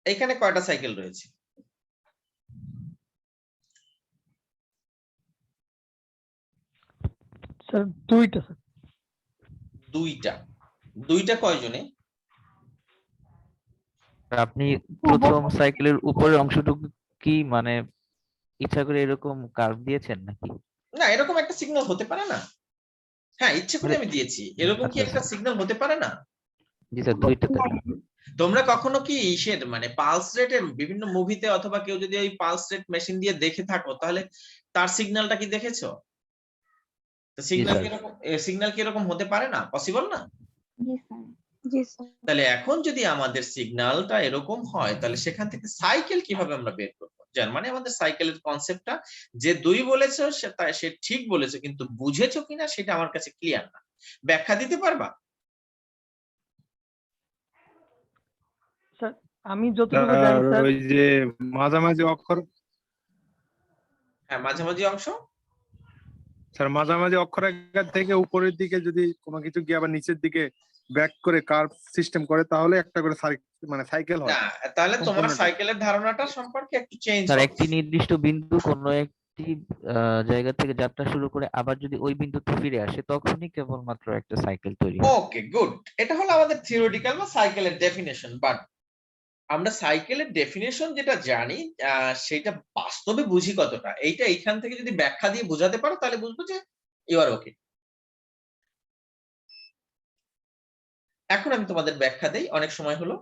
এখানে কয়টা সাইকেল রয়েছে? স্যার দুইটা স্যার। দুইটা। দুইটা কয়জনে? আপনি প্রথম সাইকেলের উপরের অংশটুকু কি মানে ইচ্ছা করে এরকম কার্ভ দিয়েছেন নাকি? না, এরকম একটা সিগন্যাল হতে পারে না? হ্যাঁ, ইচ্ছে করে আমি দিয়েছি, এরকম কি আচ্ছা, একটা সিগন্যাল হতে পারে না? জি স্যার, দুইটাতে না। তোমরা কখনো কি ইসের মানে পালস রেটের বিভিন্ন মুভিতে অথবা কেউ যদি ওই পালস রেট মেশিন দিয়ে দেখে থাকো তাহলে তার সিগন্যালটা কি দেখেছো? Signal sir. কি এরকম, সিগন্যাল কি এরকম হতে পারে না? পসিবল না? জি স্যার। তাহলে এখন যদি আমাদের সিগন্যালটা এরকম হয় তাহলে সেখান থেকে সাইকেল কিভাবে আমরা বের করবো? যার মানে আমাদের সাইকেলের কনসেপ্টটা যে দুই বলেছো সে ঠিক বলেছে, কিন্তু বুঝেছো কিনা সেটা আমার কাছে ক্লিয়ার না। ব্যাখ্যা দিতে পারবা? স্যার আমি যতটুকু জানি স্যার, ওই যে মাঝামাঝি অক্ষর। হ্যাঁ, মাঝামাঝি অংশ। স্যার মাঝামাঝি অক্ষরেখা থেকে উপরের দিকে যদি কোনো কিছু গিয়ে আবার নিচের দিকে ব্যাক করে কার্ভ সিস্টেম করে তাহলে একটা করে মানে সাইকেল হয়। না, তাহলে তোমার সম্পূর্ণটা। সাইকেলের ধারণাটা সম্পর্কে একটু চেঞ্জ স্যার হবে। একটি নির্দিষ্ট বিন্দু কোনো একটি জায়গা থেকে যাত্রা শুরু করে আবার যদি ওই বিন্দুতে ফিরে আসে তখনই কেবলমাত্র একটা সাইকেল তৈরি হয়। ওকে, গুড। এটা হলো আমাদের থিওরিটিক্যাল বা সাইকেলের ডেফিনেশন, বাট আমরা সাইকেলের ডেফিনেশন যেটা জানি সেটা বাস্তবে বুঝি কতটা, এইটা এইখান থেকে যদি ব্যাখ্যা দিয়ে বোঝাতে পারো তাহলে বুঝবো যে ইউ আর ওকে। এখন আমি তোমাদের ব্যাখ্যা দেই, অনেক সময় হলো।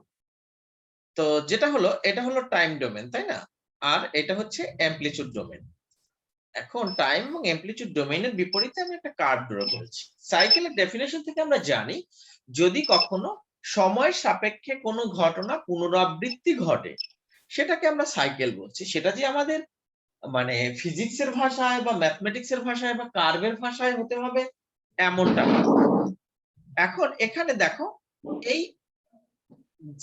তো যেটা হলো, এটা হলো টাইম ডোমেন, তাই না? আর এটা হচ্ছে অ্যামপ্লিচিউড ডোমেন। এখন টাইম এবং অ্যামপ্লিচিউড ডোমেইনের বিপরীতে আমি একটা কার্ভ ড্র করেছি। সাইকেলের ডেফিনেশন থেকে আমরা জানি যদি কখনো সময় সাপেক্ষে কোনো ঘটনা পুনরাবৃত্তি ঘটে সেটাকে আমরা সাইকেল বলছি। সেটা যে আমাদের মানে ফিজিক্সের ভাষায় বা ম্যাথমেটিক্সের ভাষায় বা কার্ভের ভাষায় হতে হবে এমনটা না। এখন এখানে দেখো, এই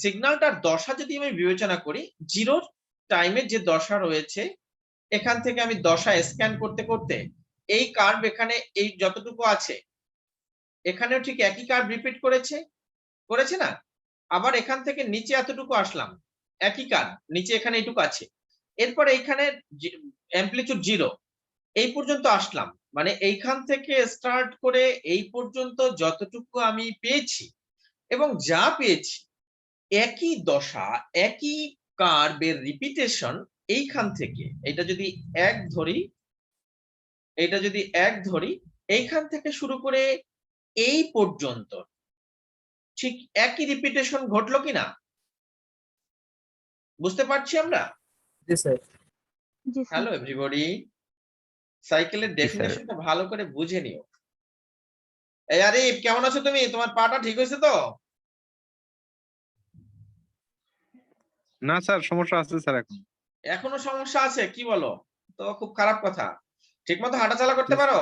সিগন্যালটার দশা যদি আমি বিবেচনা করি, জিরো টাইমের যে দশা রয়েছে এখান থেকে আমি দশা স্ক্যান করতে করতে এই কার্ভ এখানে এই যতটুকু আছে এখানেও ঠিক একই কার্ভ রিপিট করেছে না? আবার এখান থেকে নিচে এতটুকু আসলাম, একই কার্ভ, নিচে এখানে এইটুকু আছে। এরপরে এইখানে অ্যামপ্লিটিউড 0 এই পর্যন্ত আসলাম, মানে এইখান থেকে স্টার্ট করে এই পর্যন্ত যতটুকু আমি পেয়েছি এবং যা পেয়েছি একই দশা, একই কার্ভের রিপিটেশন এইখান থেকে, এটা যদি 1 ধরি, এইখান থেকে শুরু করে এই পর্যন্ত ঠিক একই রিপিটেশন ঘটলো কিনা বুঝতে পারছি আমরা? জি স্যার। হ্যালো এভরিবডি, সাইকেলের জি, স্যার। ডেফিনেশনটা ভালো করে বুঝে নিও। এই আরিফ, কেমন আছো তুমি? তোমার পাটা ঠিক হয়েছে তো? না স্যার, সমস্যা আছে স্যার এখন। এখনো সমস্যা আছে? কি বলো? তো খুব খারাপ কথা। ঠিকমতো হাঁটাচলা করতে পারো?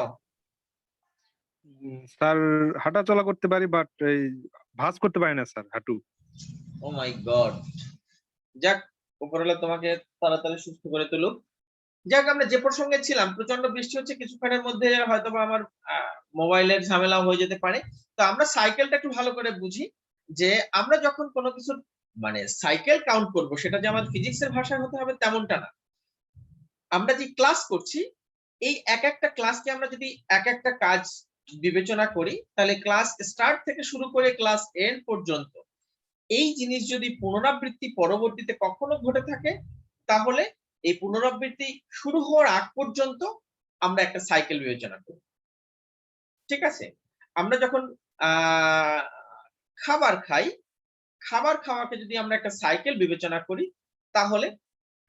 স্যার হাঁটা চলা করতে পারি, বাট এই ভাঁজ করতে পারি না স্যার হাঁটু। ও মাই গড। যাক, উপরওয়ালা তোমাকে তাড়াতাড়ি সুস্থ করে তুলুক। যাক, আমরা যে প্রসঙ্গে ছিলাম, প্রচন্ড বৃষ্টি হচ্ছে, কিছুক্ষণের মধ্যে হয়তোবা আমার মোবাইলের ঝামেলা হয়ে যেতে পারে। তো আমরা সাইকেলটা একটু ভালো করে বুঝি, যে আমরা যখন কোনো কিছু মানে সাইকেল কাউন্ট করব, সেটা যে আমাদের ফিজিক্সের ভাষায় হতে হবে তেমনটা না। আমরা যে ক্লাস করছি, এই এক একটা ক্লাসকে আমরা যদি এক একটা কাজ বিবেচনা করি, তাহলে ক্লাস স্টার্ট থেকে শুরু করে ক্লাস এন্ড পর্যন্ত এই জিনিস যদি পুনরাবৃত্তি পরবর্তীতে কখনো ঘটে থাকে, তাহলে এই পুনরাবৃত্তি শুরু হওয়ার আগ পর্যন্ত আমরা একটা সাইকেল বিবেচনা করি। ঠিক আছে? আমরা যখন খাবার খাই, খাবার খাওয়াকে যদি আমরা একটা সাইকেল বিবেচনা করি, তাহলে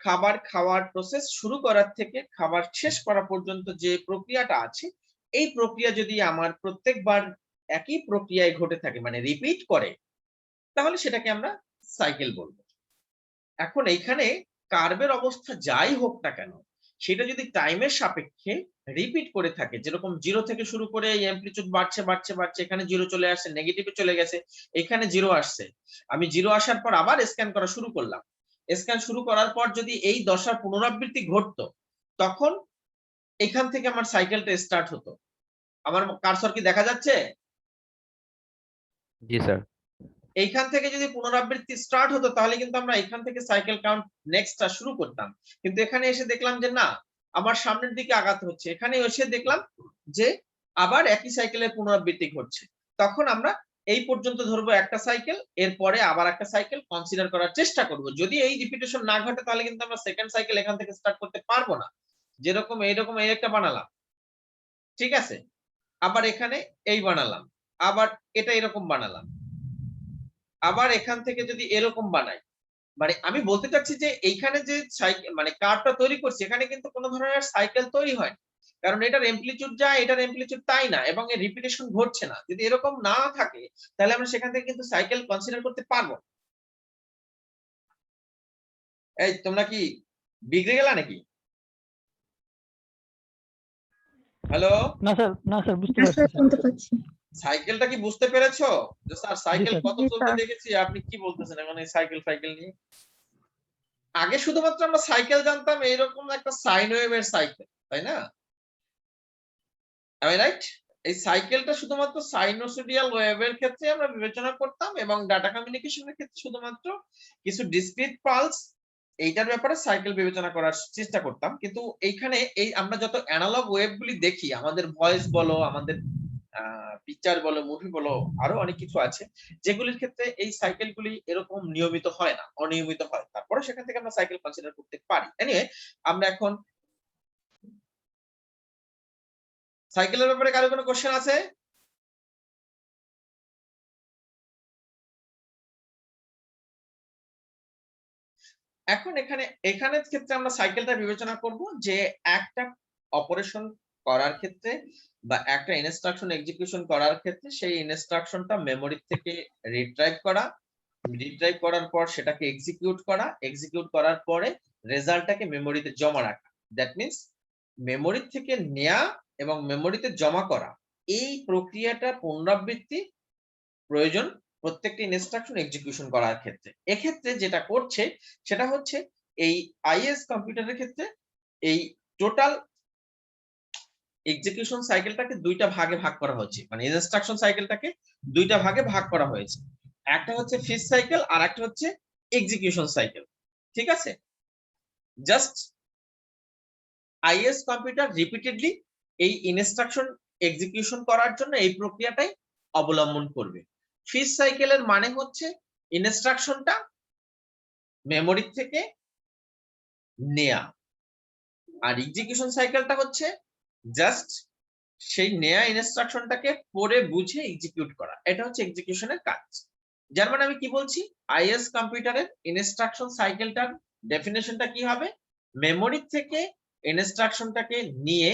খাবার খাওয়ার প্রসেস শুরু করার থেকে খাবার শেষ করা পর্যন্ত যে প্রক্রিয়াটা আছে, এই প্রক্রিয়া যদি আমার প্রত্যেকবার একই প্রক্রিয়ায় ঘটে থাকে, মানে রিপিট করে, তাহলে সেটাকে আমরা সাইকেল বলবো। এখন এইখানে কার্ভের অবস্থা যাই হোক না কেন, সেটা যদি টাইমের সাপেক্ষে রিপিট করে থাকে, যেরকম 0 থেকে শুরু করে এই অ্যামপ্লিটিউড বাড়ছে বাড়ছে বাড়ছে, এখানে 0 চলে আসছে, নেগেটিভে চলে গেছে, এখানে 0 আসছে, আমি 0 আসার পর আবার স্ক্যান করা শুরু করলাম, স্ক্যান শুরু করার পর যদি এই দশার পুনরাবৃত্তি ঘটতো, তখন এখান থেকে আমার সাইকেলটা স্টার্ট হতো। আমার কার্সর কি দেখা যাচ্ছে? জি স্যার। এইখান থেকে যদি পুনরাবৃত্তি স্টার্ট হতো, তাহলে কিন্তু আমরা এখান থেকে সাইকেল কাউন্ট নেক্সটটা শুরু করতাম। কিন্তু এখানে এসে দেখলাম যে না, আমার সামনের দিকে আগাতে হচ্ছে, এখানে এসে দেখলাম যে আবার একই সাইকেলের পুনরাবৃত্তি ঘটছে। তখন আমরা এই পর্যন্ত ধরবো একটা সাইকেল, এরপরে আবার একটা সাইকেল কনসিডার করার চেষ্টা করব। যদি এই রিপিটেশন না ঘটে, তাহলে কিন্তু আমরা সেকেন্ড সাইকেল এখান থেকে স্টার্ট করতে পারবো না। যেরকম এইরকম এই একটা বানালাম, ঠিক আছে, আবার এখানে এই বানালাম, আবার এটা এরকম বানালাম, আবার এখান থেকে যদি এরকম বানাই, মানে আমি বলতে চাচ্ছি যে এইখানে যে মানে কার্ভটা তৈরি করছি, এখানে কিন্তু কোনো ধরনের সাইকেল তৈরি হয়, কারণ এটার অ্যামপ্লিটিউড যা, এটার অ্যামপ্লিটিউড তাই না, এবং এর রিপিটেশন ঘটছে না। যদি এরকম না থাকে, তাহলে আমরা সেখান থেকে কিন্তু সাইকেল কনসিডার করতে পারবো। এই তোমরা কি বিগড়ে গেলা নাকি? হ্যালো, না স্যার, বুঝতে স্যার পারছি শুনতে পাচ্ছি। সাইকেলটা কি বুঝতে পেরেছো? যে স্যার সাইকেল স্যার। কত জি, চলতে স্যার। দেখেছি, আপনি কি বলতেছেন এখন এই সাইকেল নিয়ে? আগে শুধুমাত্র আমরা সাইকেল জানতাম এইরকম একটা সাইন ওয়েভের সাইকেল, তাই না? আমি রাইট? এই সাইকেলটা শুধুমাত্র সাইনোসিডিয়াল ওয়েভের ক্ষেত্রে আমরা বিবেচনা করতাম, এবং ডাটা কমিউনিকেশনের ক্ষেত্রে শুধুমাত্র কিছু ডিসক্রিট পালস, এইটার ব্যাপারে সাইকেল বিবেচনা করার চেষ্টা করতাম। কিন্তু এইখানে এই আমরা যত অ্যানালগ ওয়েভ গুলি দেখি, আমাদের ভয়েস বলো, আমাদের পিকচার বলো, মুভি বলো, আরো অনেক কিছু আছে, যেগুলির ক্ষেত্রে এই সাইকেল গুলি এরকম নিয়মিত হয় না, অনিয়মিত হয়। তারপরে সেখান থেকে আমরা সাইকেল কনসিডার করতে পারি। এনিওয়ে, আমরা এখন সাইকেলের ব্যাপারে কারো কোনো কোশ্চেন আছে? এখন এখানের ক্ষেত্রে আমরা সাইকেলটা বিবেচনা করব যে একটা অপারেশন করার ক্ষেত্রে বা একটা ইনস্ট্রাকশন এক্সিকিউশন করার ক্ষেত্রে সেই ইনস্ট্রাকশনটা মেমরি থেকে রিট্রাইভ করার পর সেটাকে এক্সিকিউট করার পরে রেজাল্টটাকে মেমরিতে জমা রাখা। দ্যাট মিন্স মেমরি থেকে নেয়া এবং মেমরিতে জমা করা, এই প্রক্রিয়াটা পুনরাবৃত্তি প্রয়োজন প্রত্যেকটি ইনস্ট্রাকশন এক্সিকিউশন করার ক্ষেত্রে। এক্ষেত্রে যেটা করছে সেটা হচ্ছে এই আইএস কম্পিউটারের ক্ষেত্রে এই টোটাল এক্সিকিউশন সাইকেলটাকে দুইটা ভাগে ভাগ করা হয়েছে, মানে ইনস্ট্রাকশন সাইকেলটাকে দুইটা ভাগে ভাগ করা হয়েছে। একটা হচ্ছে ফিচ সাইকেল আর একটা হচ্ছে এক্সিকিউশন সাইকেল। ঠিক আছে, জাস্ট আইএস কম্পিউটার রিপিটেডলি এই ইনস্ট্রাকশন এক্সিকিউশন করার জন্য এই প্রক্রিয়াটাই অবলম্বন করবে। ফিচ সাইকেলের মানে হচ্ছে ইনস্ট্রাকশনটা মেমোরি থেকে নেয়া, আর এক্সিকিউশন সাইকেলটা হচ্ছে জাস্ট সেই নেয়া ইনস্ট্রাকশনটাকে পড়ে বুঝে এক্সিকিউট করা। এটা হচ্ছে এক্সিকিউশনের কাজ। যার মানে আমি কি বলছি, আইএস কম্পিউটারের ইনস্ট্রাকশন সাইকেলটার ডেফিনেশনটা কি হবে, মেমোরি থেকে ইনস্ট্রাকশনটাকে নিয়ে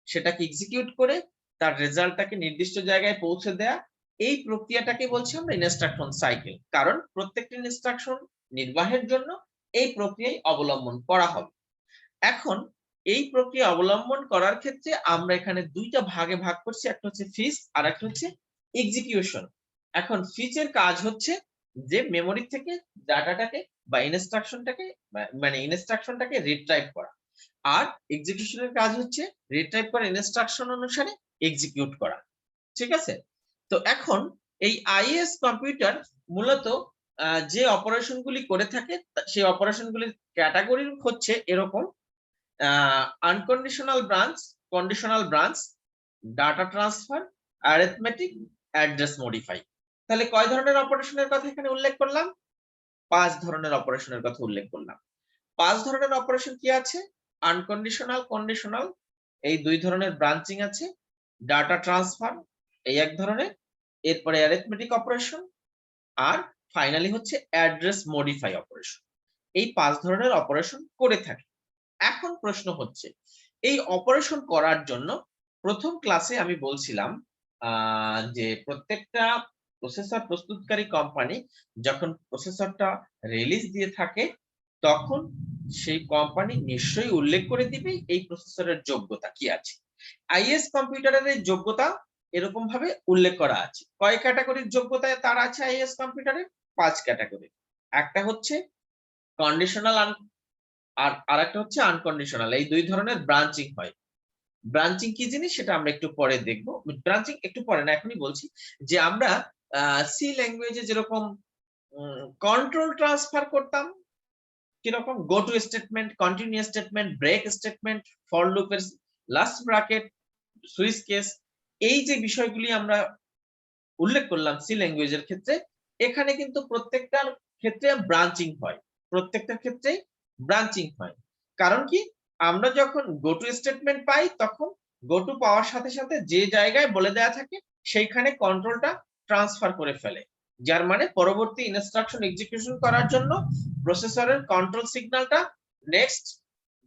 সেটাকে এক্সিকিউট করে তার রেজাল্টটাকে নির্দিষ্ট জায়গায় পৌঁছে দেয়া, এই প্রক্রিয়াটাকে বলছি আমরা ইনস্ট্রাকশন সাইকেল। কারণ প্রত্যেকটা ইনস্ট্রাকশন নির্বাহের জন্য এই প্রক্রিয়াই অবলম্বন করা হবে। এখন এই প্রক্রিয়া অবলম্বন করার ক্ষেত্রে আমরা এখানে দুইটা ভাগে ভাগ করছি, একটা হচ্ছে ফিচ আর একটা হচ্ছে এক্সিকিউশন। এখন ফিচের কাজ হচ্ছে যে মেমোরি থেকে ডাটাটাকে বা ইনস্ট্রাকশনটাকে রিট্রাইভ করা, আর এক্সিকিউশনের কাজ হচ্ছে রিট্রাইভ করা ইনস্ট্রাকশন অনুসারে এক্সিকিউট করা। ঠিক আছে, তো এখন এই আইএস কম্পিউটার মূলত যে অপারেশনগুলি করে থাকে সেই অপারেশনগুলির ক্যাটাগরি হচ্ছে এরকম: unconditional branch, conditional branch, data transfer, arithmetic, address modify. তাহলে কয় ধরনের অপারেশনের কথা এখানে উল্লেখ করলাম? 5 ধরনের অপারেশনের কথা উল্লেখ করলাম। 5 ধরনের অপারেশন কি আছে? আনকন্ডিশনাল, কন্ডিশনাল এই 2 ধরনের ব্রাঞ্চিং আছে, ডাটা ট্রান্সফার এই এক ধরনের, এরপরে অ্যারিথমেটিক অপারেশন, আর ফাইনালি হচ্ছে অ্যাড্রেস মডিফাই অপারেশন। এই 5 ধরনের অপারেশন করে থাকে। এখন প্রশ্ন হচ্ছে এই অপারেশন করার জন্য প্রথম ক্লাসে আমি বলছিলাম যে প্রত্যেকটা প্রসেসর প্রস্তুতকারী কোম্পানি যখন প্রসেসরটা রিলিজ দিয়ে থাকে তখন সেই কোম্পানি নিশ্চয়ই উল্লেখ করে দিবে এই প্রসেসরের যোগ্যতা কি আছে। আইএস কম্পিউটারের এই যোগ্যতা এরকম ভাবে উল্লেখ করা আছে। কয় ক্যাটাগরির যোগ্যতায় তার আছে আইএস কম্পিউটারের? 5 ক্যাটাগরি। একটা হচ্ছে কন্ডিশনাল আর আরেকটা হচ্ছে আনকন্ডিশনাল। এই 2 ধরনের ব্রাঞ্চিং হয়। ব্রাঞ্চিং কি জিনিস সেটা আমরা একটু পরে দেখব। ব্রাঞ্চিং একটু পরে না, এখনই বলছি যে আমরা সি ল্যাঙ্গুয়েজে যেরকম কন্ট্রোল ট্রান্সফার করতাম, কিরকম go to statement, continue statement, break statement, for লুপের লাস্ট ব্র্যাকেট, সুইচ কেস, এই যে বিষয়গুলি আমরা উল্লেখ করলাম সি ল্যাঙ্গুয়েজের ক্ষেত্রে, এখানে কিন্তু প্রত্যেকটার ক্ষেত্রে ব্রাঞ্চিং হয়। প্রত্যেকটার ক্ষেত্রেই ব্রাঞ্চিং হয়। কারণ কি, আমরা যখন গো টু স্টেটমেন্ট পাই তখন গো টু পাওয়ার সাথে সাথে যে জায়গায় বলে দেয়া থাকে সেইখানে কন্ট্রোলটা ট্রান্সফার করে ফেলে, যার মানে পরবর্তী ইনস্ট্রাকশন এক্সিকিউশন করার জন্য প্রসেসরের কন্ট্রোল সিগন্যালটা নেক্সট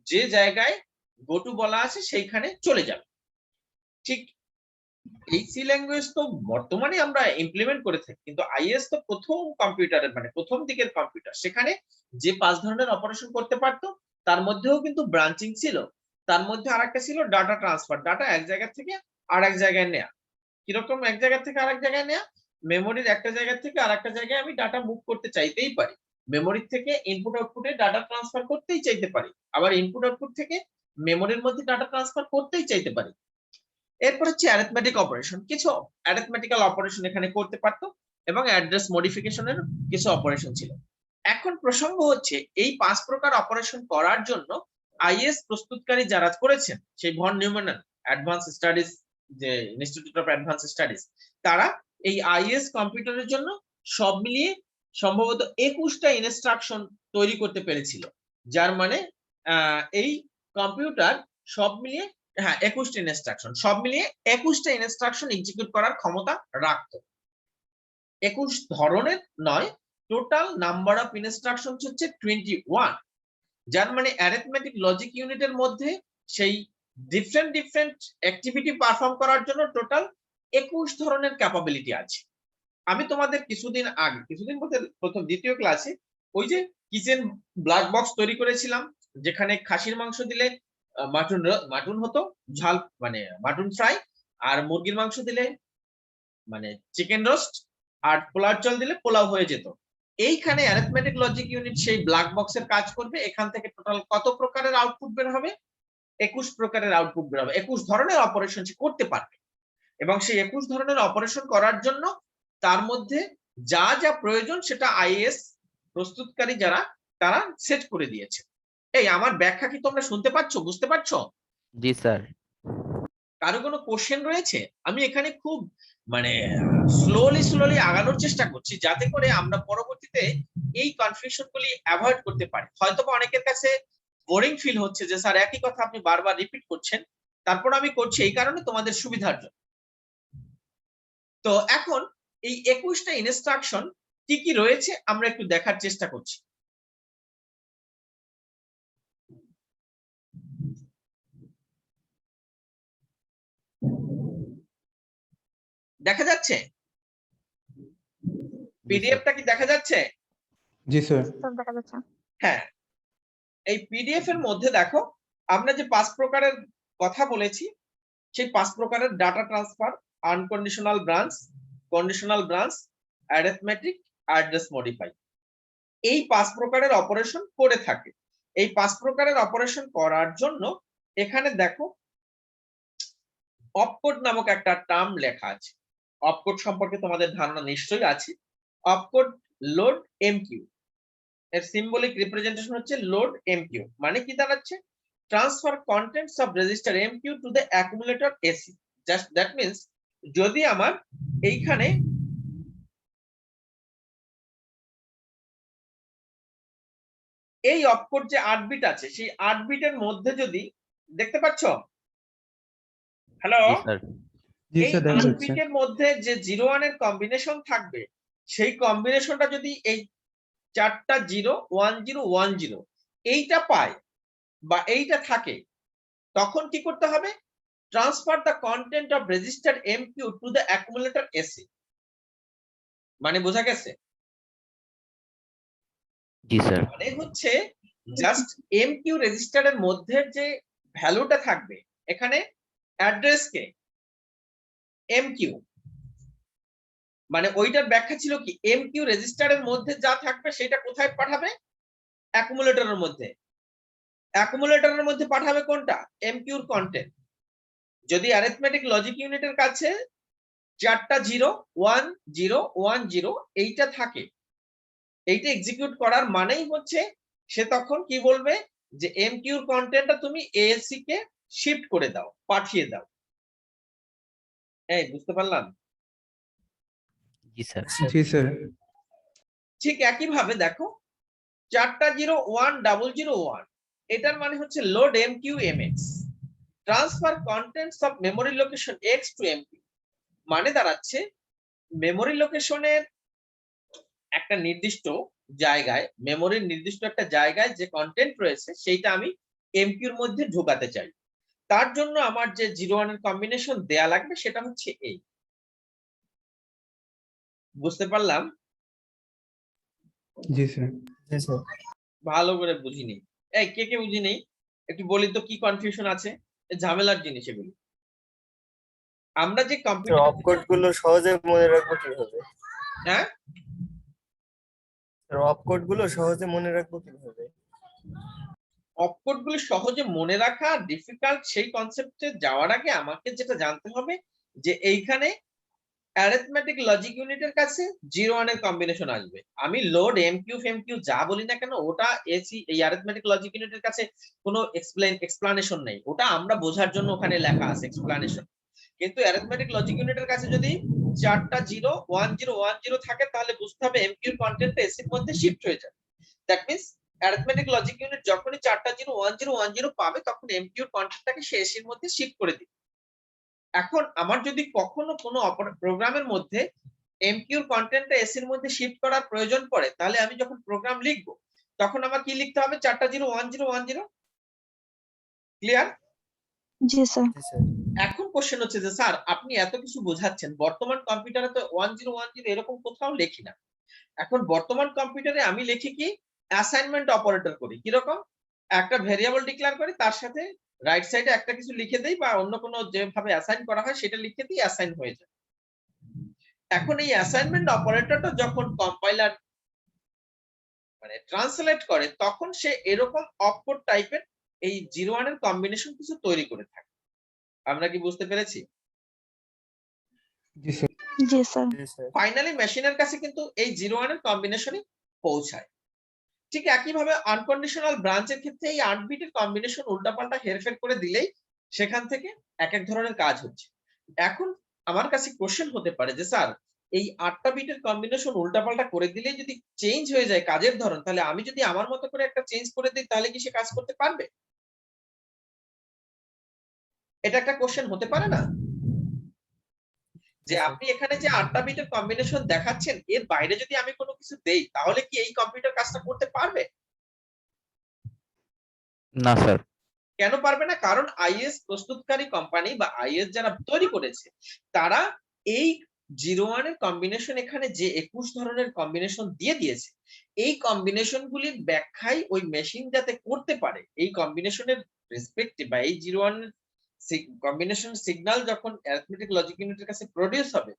যে জায়গায় গো টু বলা আছে সেইখানে চলে যাবে। ঠিক এই সি ল্যাঙ্গুয়েজ তো বর্তমানে আমরা ইমপ্লিমেন্ট করে থাকি, কিন্তু আইএস তো প্রথম কম্পিউটারের মানে প্রথম দিকের কম্পিউটার, সেখানে যে 5 ধরনের অপারেশন করতে পারতো তার মধ্যেও কিন্তু ব্রাঞ্চিং ছিল। তার মধ্যে আরেকটা ছিল ডাটা ট্রান্সফার, ডাটা এক জায়গা থেকে আরেক জায়গায় নেয়া। কিরকম এক জায়গা থেকে আরেক জায়গায় নেয়া? মেমোরির একটা জায়গা থেকে আরেকটা জায়গায় আমি ডাটা মুভ করতে চাইতেই পারি, মেমোরি থেকে ইনপুট আউটপুটে ডাটা ট্রান্সফার করতেই চাইতে পারি, আবার ইনপুট আউটপুট থেকে মেমোরির মধ্যে ডাটা ট্রান্সফার করতেই চাইতে পারি। এরপর হচ্ছে অ্যারিথমেটিক অপারেশন, কিছু অ্যারিথমেটিক্যাল অপারেশন এখানে করতে পারতো এবং অ্যাড্রেস মডিফিকেশনের কিছু অপারেশন ছিল। এখন প্রসঙ্গ হচ্ছে এই 5 প্রকার অপারেশন করার জন্য আইএস প্রস্তুতকারী যারা করেছেন সেই ভন নিউম্যান অ্যাডভান্স স্টাডিজ, যে ইনস্টিটিউট অফ অ্যাডভান্স স্টাডিজ, তারা এই আইএস কম্পিউটারের জন্য সব মিলিয়ে সম্ভবত 21টা ইনস্ট্রাকশন তৈরি করতে পেরেছিল। যার মানে এই কম্পিউটার সব মিলিয়ে 21টা ইনস্ট্রাকশন, সব মিলিয়ে 21টা ইনস্ট্রাকশন এক্সিকিউট করার ক্ষমতা রাখতো। 21 ধরনের নয়, টোটাল নাম্বার অফ ইনস্ট্রাকশনস হচ্ছে 21। যার মানে অ্যারিথমেটিক লজিক ইউনিটের মধ্যে সেই ডিফারেন্ট অ্যাক্টিভিটি পারফর্ম করার জন্য টোটাল 21 ধরনের ক্যাপাবিলিটি আছে। আমি তোমাদের কিছুদিন বলতে প্রথম দ্বিতীয় ক্লাসে ওই যে কিচেন ব্ল্যাক বক্স তৈরি করেছিলাম, যেখানে খাসির মাংস দিলে মাটুন হতো ঝাল, মানে মাটুন ফ্রাই, আর মুরগির মাংস দিলে মানে চিকেন রোস্ট, আর পোলার চাল দিলে পোলাও হয়ে যেত। এইখানে অ্যারিথমেটিক লজিক ইউনিট সেই ব্ল্যাক বক্সের কাজ করবে। এখান থেকে টোটাল কত প্রকারের আউটপুট বের হবে? 21 প্রকারের আউটপুট বেরোবে, 21 ধরনের অপারেশন সে করতে পারবে। এবং সেই 21 ধরনের অপারেশন করার জন্য তার মধ্যে যা যা প্রয়োজন সেটা আইএস প্রস্তুতকারী যারা তারা সেট করে দিয়েছে। এই আমার ব্যাখ্যা কি তোমরা শুনতে পাচ্ছ, বুঝতে পারছো? জি স্যার। কারো কোনো কোশ্চেন রয়েছে? আমি এখানে খুব মানে স্লোলি আগানোর চেষ্টা করছি যাতে করে আমরা পরবর্তীতে এই কনফিউশন গুলি অ্যাভয়েড করতে পারি। হয়তোবা অনেকের কাছে বোরিং ফিল হচ্ছে যে স্যার একই কথা আপনি বারবার রিপিট করছেন, তারপর আমি করছি এই কারণে তোমাদের সুবিধার জন্য। তো এখন এই 21টা ইনস্ট্রাকশন কি কি রয়েছে আমরা একটু দেখার চেষ্টা করছি। দেখা যাচ্ছে? পিডিএফটা কি দেখা যাচ্ছে? জি স্যার। স্যার দেখা যাচ্ছে। হ্যাঁ, এই পিডিএফ এর মধ্যে দেখো আমরা যে 5 প্রকারের কথা বলেছি, সেই 5 প্রকারের data transfer, unconditional branch, conditional branch, arithmetic, address modify, এই 5 প্রকারের অপারেশন করে থাকে। এই 5 প্রকারের অপারেশন করার জন্য এখানে দেখো অপকোড নামক একটা টার্ম লেখা আছে। অপকোড সম্পর্কে তোমাদের ধারণা নিশ্চয়ই আছে। অপকোড লোড এমকিউ, এর সিম্বলিক রিপ্রেজেন্টেশন হচ্ছে লোড এমকিউ, মানে কি দাঁড়াচ্ছে? Transfer contents of register MQ to the accumulator AC. Just that means যদি আমার এইখানে এই অপকোড যে 8 বিট আছে সেই 8 বিটের মধ্যে যদি দেখতে পাচ্ছ, হ্যালো, জি স্যার। জি এই স্যার দেখা 8 যাচ্ছে। বিটের মধ্যে যে 01 এর কম্বিনেশন থাকবে সেই কম্বিনেশনটা যদি এই 4টা 0 1 0 1 0 এইটা পায় বা এইটা থাকে, তখন কি করতে হবে? Transfer the content of register MQ to the accumulator AC. মানে বোঝা গেছে? জি স্যার। মানে হচ্ছে জাস্ট এমকিউ রেজিস্টারের মধ্যে যে ভ্যালুটা থাকবে, এখানে অ্যাড্রেস কে এমকিউ, মানে ওইটার ব্যাখ্যা ছিল কি এমকিউ রেজিস্টারের মধ্যে যা থাকবে সেটা কোথায় পাঠাবে? অ্যাকুমুলেটরের মধ্যে। অ্যাকুমুলেটরের মধ্যে পাঠাবে কোনটা? এমকিউর কন্টেন্ট। যদি অ্যারিথমেটিক লজিক ইউনিটের কাছে 4টা 0 1 0 1 0 এইটা থাকে, এইটা এক্সিকিউট করার মানেই হচ্ছে সে তখন কি বলবে যে এমকিউর কন্টেন্টটা তুমি এএসসি কে শিফট করে দাও, পাঠিয়ে দাও। এই বুঝতে পারলাম? জি স্যার। জি স্যার। ঠিক একই ভাবে দেখো 4টা 0 1 0 1 এটার মানে হচ্ছে load MQ MX, transfer contents of memory location x to MQ, মানে দাঁড়াচ্ছে মেমোরি লোকেশনের একটা নির্দিষ্ট জায়গায়, মেমোরির নির্দিষ্ট একটা জায়গায় যে কন্টেন্ট রয়েছে সেইটা আমি এমকিউর মধ্যে ঢোকাতে চাই। তার জন্য আমার যে 01 এর কম্বিনেশন দেয়া লাগবে সেটা হচ্ছে এই। বুঝতে পারলাম? জি স্যার। জি স্যার। ভালো করে বুঝিনি। এই কে কে বুঝিনি একটু বলি তো কি কনফিউশন আছে? ঝামেলার জিনিস এগুলো। আমরা যে কম্পিউটার অপকোড গুলো সহজে মনে রাখবো কিভাবে? হ্যাঁ, অপকোড গুলো সহজে মনে রাখবো কিভাবে? অপকোড গুলো সহজে মনে রাখা ডিফিকাল্ট সেই কনসেপ্টে যাওয়ার আগে আমাকে যেটা জানতে হবে যে এইখানে অ্যারিথমেটিক লজিক ইউনিটের কাছে 01 এর কম্বিনেশন আসবে। আমি লোড এমকিউ ফেমকিউ যা বলি না কেন ওটা এসি এই অ্যারিথমেটিক লজিক ইউনিটের কাছে কোনো এক্সপ্লেনেশন নেই, ওটা আমরা বোঝার জন্য ওখানে লেখা আছে এক্সপ্লেনেশন। কিন্তু অ্যারিথমেটিক লজিক ইউনিটের কাছে যদি 4টা 0 1 0 1 0 থাকে তাহলে বুঝতে হবে এমকিউ এর কন্টেন্টটা এসির মধ্যে শিফট হয়ে যাবে। That means arithmetic logic unit যখনই 4টা 0 1 0 1 0 পাবে তখন এমকিউ এর কন্টেন্টটাকে সে এসির মধ্যে শিফট করে দিবে। এখন আমার যদি কখনো কোনো প্রোগ্রামের মধ্যে এমকিউ এর কন্টেন্টটা এসির মধ্যে শিফট করার প্রয়োজন পড়ে তাহলে আমি যখন প্রোগ্রাম লিখবো তখন আমার কি লিখতে হবে? 4টা 0 1 0 1 0। ক্লিয়ার? জি স্যার। জি স্যার। এখন কোশ্চেন হচ্ছে যে স্যার আপনি এত কিছু বোঝাচ্ছেন, বর্তমান কম্পিউটারে তো 1 0 1 0 এরকম কোথাও লিখি না। এখন বর্তমান কম্পিউটারে আমি লিখি কি অ্যাসাইনমেন্ট অপারেটর করি। কি রকম? একটা ভেরিয়েবল ডিক্লেয়ার করি, তার সাথে রাইট সাইডে একটা কিছু লিখে দেই বা অন্য কোনো যেভাবে অ্যাসাইন করা হয় সেটা লিখে দিই, অ্যাসাইন হয়ে যায়। এখন এই অ্যাসাইনমেন্ট অপারেটরটা যখন কম্পাইলার মানে ট্রান্সলেট করে তখন সে এরকম অপকোড টাইপের এই 0 1 এর কম্বিনেশন কিছু তৈরি করে থাকে। আমরা কি বুঝতে পেরেছি? জি স্যার। জি স্যার। জি স্যার। ফাইনালি মেশিনের কাছে কিন্তু এই 0 1 এর কম্বিনেশনই পৌঁছায়। ঠিক একইভাবে আনকন্ডিশনাল ব্রাঞ্চের ক্ষেত্রে এই 8 বিটের কম্বিনেশন উল্টাপাল্টা হেরফের করে দিলেই সেখান থেকে এক এক ধরনের কাজ হচ্ছে। এখন আমার কাছে কোশ্চেন হতে পারে যে স্যার এই 8টা বিটের কম্বিনেশন উল্টাপাল্টা করে দিলেই যদি চেঞ্জ হয়ে যায় কাজের ধরন, তাহলে আমি যদি আমার মতো করে একটা চেঞ্জ করে দিই তাহলে কি সে কাজ করতে পারবে? এটা একটা কোশ্চেন হতে পারে না? যে আপনি এখানে যে 8টা বিটের কম্বিনেশন দেখাচ্ছেন এর বাইরে যদি আমি কোনো কিছু দেই তাহলে কি এই কম্পিউটার কাজটা করতে পারবে? না স্যার। কেন পারবে না? কারণ আইএস প্রস্তুতকারী কোম্পানি বা আইএস যারা তৈরি করেছে তারা এই 0 1 এর কম্বিনেশন এখানে যে 21 ধরনের কম্বিনেশন দিয়ে দিয়েছে, এই কম্বিনেশন গুলির ব্যাখ্যাই ওই মেশিন যাতে করতে পারে, এই কম্বিনেশনের রেসপেক্টিভ বা এই 0 1 এর কম্বিনেশন সিগন্যাল যখন অ্যারিথমেটিক লজিক ইউনিটের কাছে প্রডিউস হবে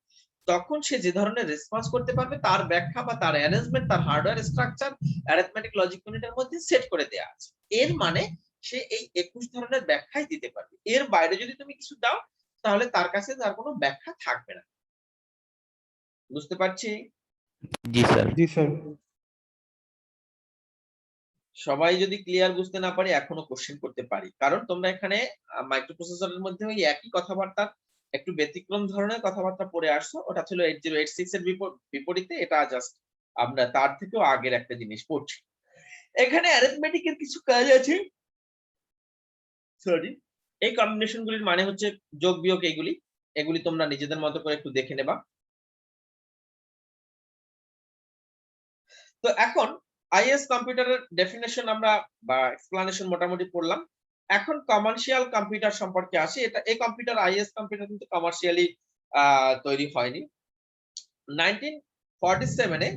তখন সে যে ধরনের রেসপন্স করতে পারবে তার ব্যাখ্যা বা তার অ্যারেঞ্জমেন্ট, তার হার্ডওয়্যার স্ট্রাকচার অ্যারিথমেটিক লজিক ইউনিটের মধ্যে সেট করে দেয়া আছে। এর মানে সে এই 21 ধরনের ব্যাখ্যাই দিতে পারবে। এর বাইরে যদি তুমি কিছু দাও তাহলে তার কাছে তার কোনো ব্যাখ্যা থাকবে না। বুঝতে পারছি? জি স্যার। জি স্যার। সবাই যদি ক্লিয়ার বুঝতে না পারি এখনো কোশ্চেন করতে পারি, কারণ তোমরা এখানে মাইক্রোপ্রসেসরের মধ্যে ওই একই কথাবার্তা একটু ব্যতিক্রম ধরনের কথাবার্তা পড়ে আসছো। ওটা ছিল 8086 এর বিপরীতে, এটা জাস্ট আমরা তার থেকেও আগের একটা জিনিস পড়ছি। এখানে অ্যারিথমেটিক এর কিছু কাজ আছে, সরি, এই কম্বিনেশন গুলির মানে হচ্ছে যোগ বিয়োগ, এগুলি তোমরা নিজেদের মতো করে একটু দেখে নেবা। তো এখন আইএস কম্পিউটারের ডেফিনেশন আমরা বা এক্সপ্লানেশন মোটামুটি পড়লাম। এখন কমার্শিয়াল কম্পিউটার সম্পর্কে আসি। এই কম্পিউটার আইএস কম্পিউটার কিন্তু কমার্শিয়ালি তৈরি হয়নি। 1947 এ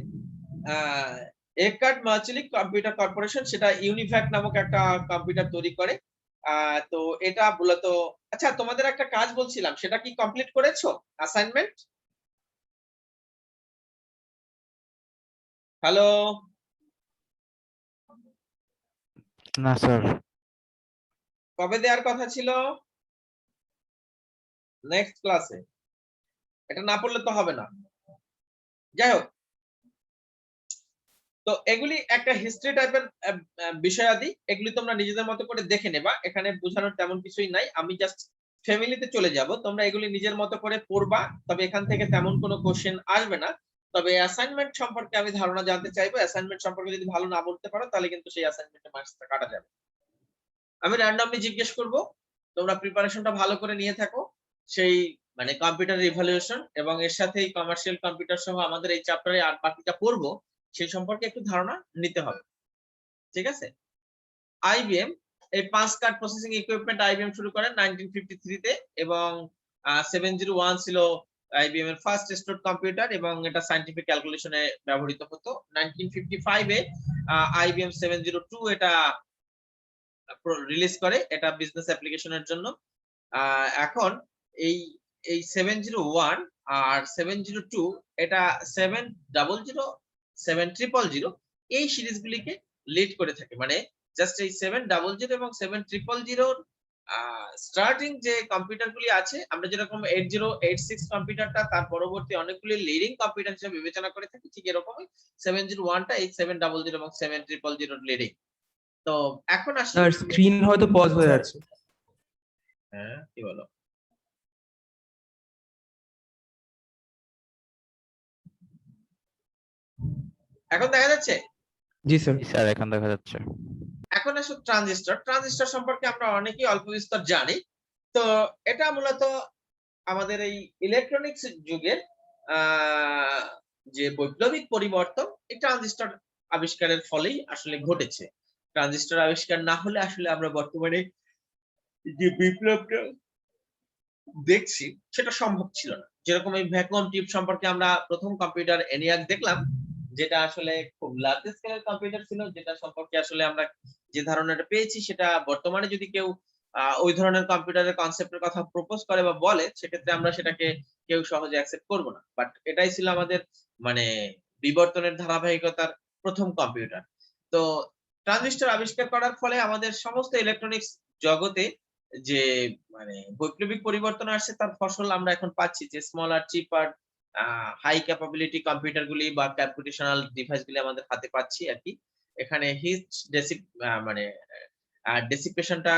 একার্ড মার্চেলিক কম্পিউটার কর্পোরেশন সেটা ইউনিভ্যাক নামক একটা কম্পিউটার তৈরি করে। তো এটা মূলত, আচ্ছা তোমাদের একটা কাজ বলছিলাম সেটা কি কমপ্লিট করেছো? অ্যাসাইনমেন্ট? হ্যালো, না স্যার। কবে দেওয়ার কথা ছিল? নেক্সট ক্লাসে। এটা না পড়লে তো হবে না। যাই হোক, তো এগুলি একটা হিস্ট্রি টাইপের বিষয়াদি, এগুলি তোমরা নিজেদের মতো করে দেখে নেবা, এখানে বোঝানোর তেমন কিছুই নাই। আমি জাস্ট ফ্যামিলিতে চলে যাব, তোমরা এগুলি নিজের মতো করে পড়বা, তবে এখান থেকে তেমন কোনো কোশ্চেন আসবে না। তবে অ্যাসাইনমেন্ট সম্পর্কে আমি ধারণা জানতে চাইবো। অ্যাসাইনমেন্ট সম্পর্কে যদি ভালো না বলতে পারো তাহলে কিন্তু সেই অ্যাসাইনমেন্টে মার্কসটা কাটা যাবে। আমি র্যান্ডমলি জিজ্ঞেস করব, তোমরা প্রিপারেশনটা ভালো করে নিয়ে থাকো সেই মানে কম্পিউটার ইভ্যালুয়েশন এবং এর সাথে কমার্শিয়াল কম্পিউটার সহ আমাদের এই চ্যাপ্টারে আর বাকিটা পড়বো সেই সম্পর্কে একটু ধারণা নিতে হবে। ঠিক আছে? আইবিএম এই 5 কার্ড প্রসেসিং ইকুইপমেন্ট আইবিএম শুরু করেন 1953 তে এবং 701 ছিল আইবিএম এর ফার্স্ট স্টোরড কম্পিউটার এবং এটা সায়েন্টিফিক ক্যালকুলেশনে ব্যবহৃত হতো। 1955 এ আইবিএম 702 এটা রিলিজ করে, এটা বিজনেস অ্যাপ্লিকেশনের জন্য। এখন এই এই 701 আর 702 এটা 700 7000 এই সিরিজগুলিকে লিড করে থাকে। মানে জাস্ট এই 700 এবং 7000 স্টার্টিং যে কম্পিউটারগুলি আছে, আমরা যেরকম 8086 কম্পিউটারটা তার পরবর্তী অনেকগুলি লিডিং কম্পিউটার হিসেবে বিবেচনা করে থাকি, ঠিক এরকমই 701টা এই 700 এবং 7000 লিডিং। তো এখন আসি, স্যার স্ক্রিন হয়তো পজ হয়ে আছে। হ্যাঁ কি বলো? এখন দেখা যাচ্ছে? জি স্যার। জি স্যার, এখন দেখা যাচ্ছে। এখন আসো ট্রানজিস্টর। ট্রানজিস্টর সম্পর্কে আমরা অনেকেই অল্প বিস্তর জানি। তো এটা মূলত আমাদের এই ইলেকট্রনিক্স যুগের যে বৈপ্লবিক পরিবর্তন এই ট্রানজিস্টর আবিষ্কারের ফলেই আসলে ঘটেছে। ট্রানজিস্টর আবিষ্কার না হলে আসলে আমরা বর্তমানে যে বিপ্লবটা দেখছি সেটা সম্ভব ছিল না। যেরকম এই ভ্যাকুয়াম টিউব সম্পর্কে আমরা প্রথম কম্পিউটার ENIAC দেখলাম, যেটা আসলে খুব লার্জ স্কেলের কম্পিউটার ছিল, যেটা সম্পর্কে আসলে আমরা যে ধারণাটা পেয়েছি সেটা বর্তমানে যদি কেউ ওই ধরনের কম্পিউটারের কনসেপ্টের কথা প্রপোজ করে বা বলে সেক্ষেত্রে আমরা সেটাকে কেউ সহজে অ্যাকসেপ্ট করব না। বাট এটাই ছিল আমাদের মানে বিবর্তনের ধারাবাহিকতার প্রথম কম্পিউটার। তো ট্রানজিস্টর আবিষ্কার করার ফলে আমাদের সমস্ত ইলেকট্রনিক্স জগতে যে মানে বৈপ্লবিক পরিবর্তন আসছে তার ফসল আমরা এখন পাচ্ছি, যে স্মলার, চিপার, হাই ক্যাপাবিলিটি কম্পিউটার গুলি বা কম্পিউটেশনাল ডিভাইস গুলি আমাদের হাতে পাচ্ছি আর কি। এখানে হিট মানে ডেসিপেশনটা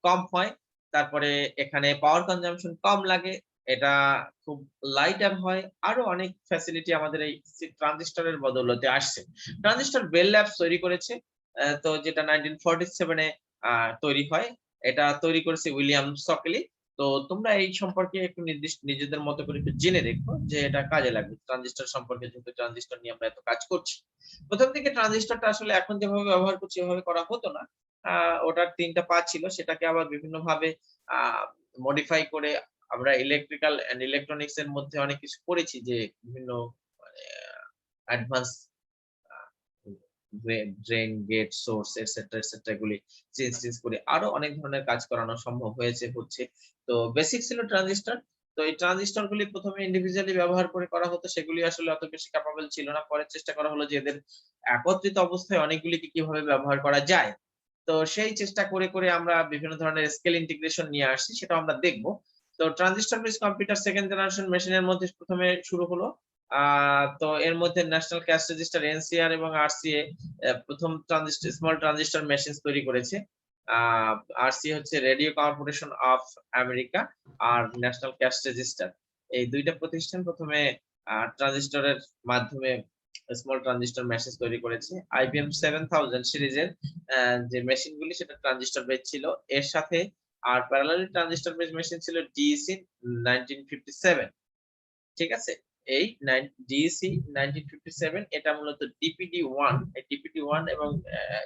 কম হয়, তারপরে এখানে পাওয়ার কনজাম্পশন কম লাগে, এটা খুব লাইট অ্যাপ হয়, আরো অনেক ফ্যাসিলিটি আমাদের এই ট্রানজিস্টরের বদৌলতে আসছে। ট্রানজিস্টর বেল ল্যাবস তৈরি করেছে, তো যেটা 1947 এ তৈরি হয়। এটা তৈরি করেছে উইলিয়াম সকলি। তো তোমরা এই সম্পর্কে একটু নির্দিষ্ট নিজেদের মতো করে একটু জেনে রেখো যে এটা কাজে লাগবে ট্রানজিস্টর সম্পর্কে, যেহেতু ট্রানজিস্টর নিয়ে আমরা এত কাজ করছি। প্রথম দিকে ট্রানজিস্টরটা আসলে এখন যেভাবে ব্যবহার করছি এভাবে করা হতো না। ওটার 3টা পার্ট ছিল, সেটাকে আবার বিভিন্ন ভাবে মডিফাই করে আমরা ইলেকট্রিক্যাল এন্ড ইলেকট্রনিক্স এর মধ্যে অনেক কিছু করেছি, যে বিভিন্ন মানে advance drain, gate, source etcetera এগুলি চেঞ্জ করে আরো অনেক ধরনের কাজ করানো সম্ভব হচ্ছে। তো বেসিক ছিল ট্রানজিস্টর। তো এই ট্রানজিস্টর গুলি প্রথমে ইন্ডিভিজুয়ালি ব্যবহার করে করা হতো, সেগুলি আসলে অত বেশি ক্যাপাবল ছিল না। পরে চেষ্টা করা হলো যে এদের একত্রিত অবস্থায় অনেকগুলিকে কিভাবে ব্যবহার করা যায়। তো সেই চেষ্টা করে আমরা বিভিন্ন ধরনের স্কেল ইন্টিগ্রেশন নিয়ে আসছি, সেটা আমরা দেখব। তো transistor base computer second generation মেশিনের মধ্যে প্রথমে শুরু হলো। তো এর মধ্যে ন্যাশনাল ক্যাশ রেজিস্টার, এনসিআর এবং আরসিএ প্রথম স্মল ট্রানজিস্টর মেশিন তৈরি করেছে। আরসিএ হচ্ছে রেডিও কর্পোরেশন অফ আমেরিকা, আর ন্যাশনাল ক্যাশ রেজিস্টার, এই দুইটা প্রতিষ্ঠান প্রথমে ট্রানজিস্টরের মাধ্যমে স্মল ট্রানজিস্টর মেশিন তৈরি করেছে। আইবিএম 7000 সিরিজের যে মেশিনগুলি সেটা ট্রানজিস্টর বেস ছিল, এর সাথে আর প্যারালালি ট্রানজিস্টর বেস মেশিন ছিল ডিইসি 1957। ঠিক আছে, এই ডিইসি 1957 এটা মূলত ডিপিডি 1, এই ডিপিডি 1 এবং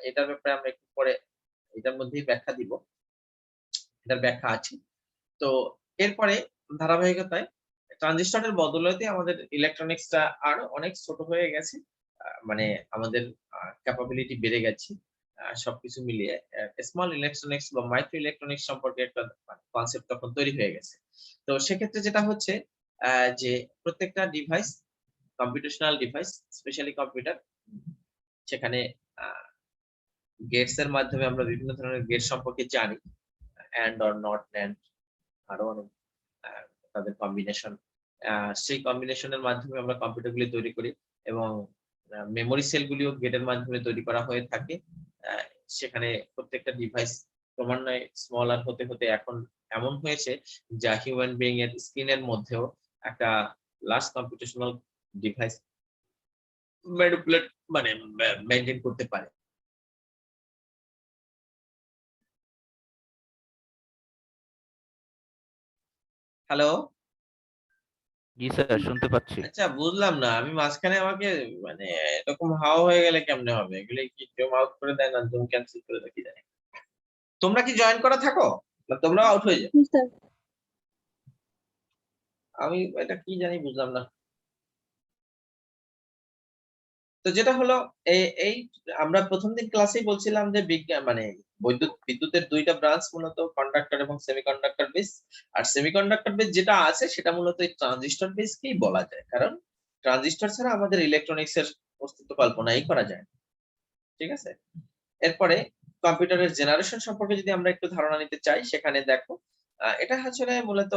এটার ব্যাপারে আমরা একটু পরে এটার মধ্যেই ব্যাখ্যা দিব, এটার ব্যাখ্যা আছে। তো এরপরে ধারাবাহিকতায় ট্রানজিস্টরের বদৌলতে আমাদের ইলেকট্রনিক্সটা আরো অনেক ছোট হয়ে গেছে, মানে আমাদের ক্যাপাবিলিটি বেড়ে গেছে। সবকিছু মিলিয়ে স্মল ইলেকট্রনিক্স বা মাইক্রো ইলেকট্রনিক্স সম্পর্কে একটা কনসেপ্ট তখন তৈরি হয়ে গেছে। তো সেক্ষেত্রে যেটা হচ্ছে যে প্রত্যেকটা device, computational device, specially computer, সেখানে গেটস এর মাধ্যমে আমরা বিভিন্ন ধরনের গেট সম্পর্কে জানি, অ্যান্ড অর নট অ্যান্ড আরো অনেক তাদের কম্বিনেশন, সেই কম্বিনেশনের মাধ্যমে আমরা কম্পিউটারগুলি তৈরি করি এবং মেমোরি সেলগুলিও গেটের মাধ্যমে তৈরি করা হয়ে থাকে। সেখানে প্রত্যেকটা ডিভাইস ক্রমান্বয়ে স্মলার হতে হতে এখন এমন হয়েছে যা হিউম্যান বিইং এর স্ক্রিনের মধ্যেও একটা লার্জ কম্পিউটেশনাল ডিভাইস ম্যানিপুলেট মানে মেইনটেইন করতে পারে। হ্যালো, জি স্যার, শুনতে পাচ্ছি। আচ্ছা বুঝলাম না, আমি মাঝখানে আমাকে মানে এরকম হাওয়া হয়ে গেলে কেমনে হবে? এগুলি কি জুম আউট করে দেয় না জুম ক্যান্সেল করে দেয় কি জানি? তোমরা কি জয়েন করা থাকো না তোমরা আউট হয়ে যাও? স্যার আমি এটা কি জানি বুঝলাম না। তো যেটা হলো এই আমরা প্রথম দিন ক্লাসেই বলছিলাম যে বিজ্ঞান মানে বিদ্যুতের দুইটা ব্রাঞ্চ, মূলত কন্ডাক্টর এবং সেমিকন্ডাক্টর বেস। আর সেমিকন্ডাক্টর বেস যেটা আছে সেটা মূলত এই ট্রানজিস্টর বেসকেই বলা যায়, কারণ ট্রানজিস্টর ছাড়া আমাদের ইলেকট্রনিক্স এর অস্তিত্ব কল্পনাই করা যায় না। ঠিক আছে, এরপরে কম্পিউটারের জেনারেশন সম্পর্কে যদি আমরা একটু ধারণা নিতে চাই, সেখানে দেখো এটা আসলে মূলত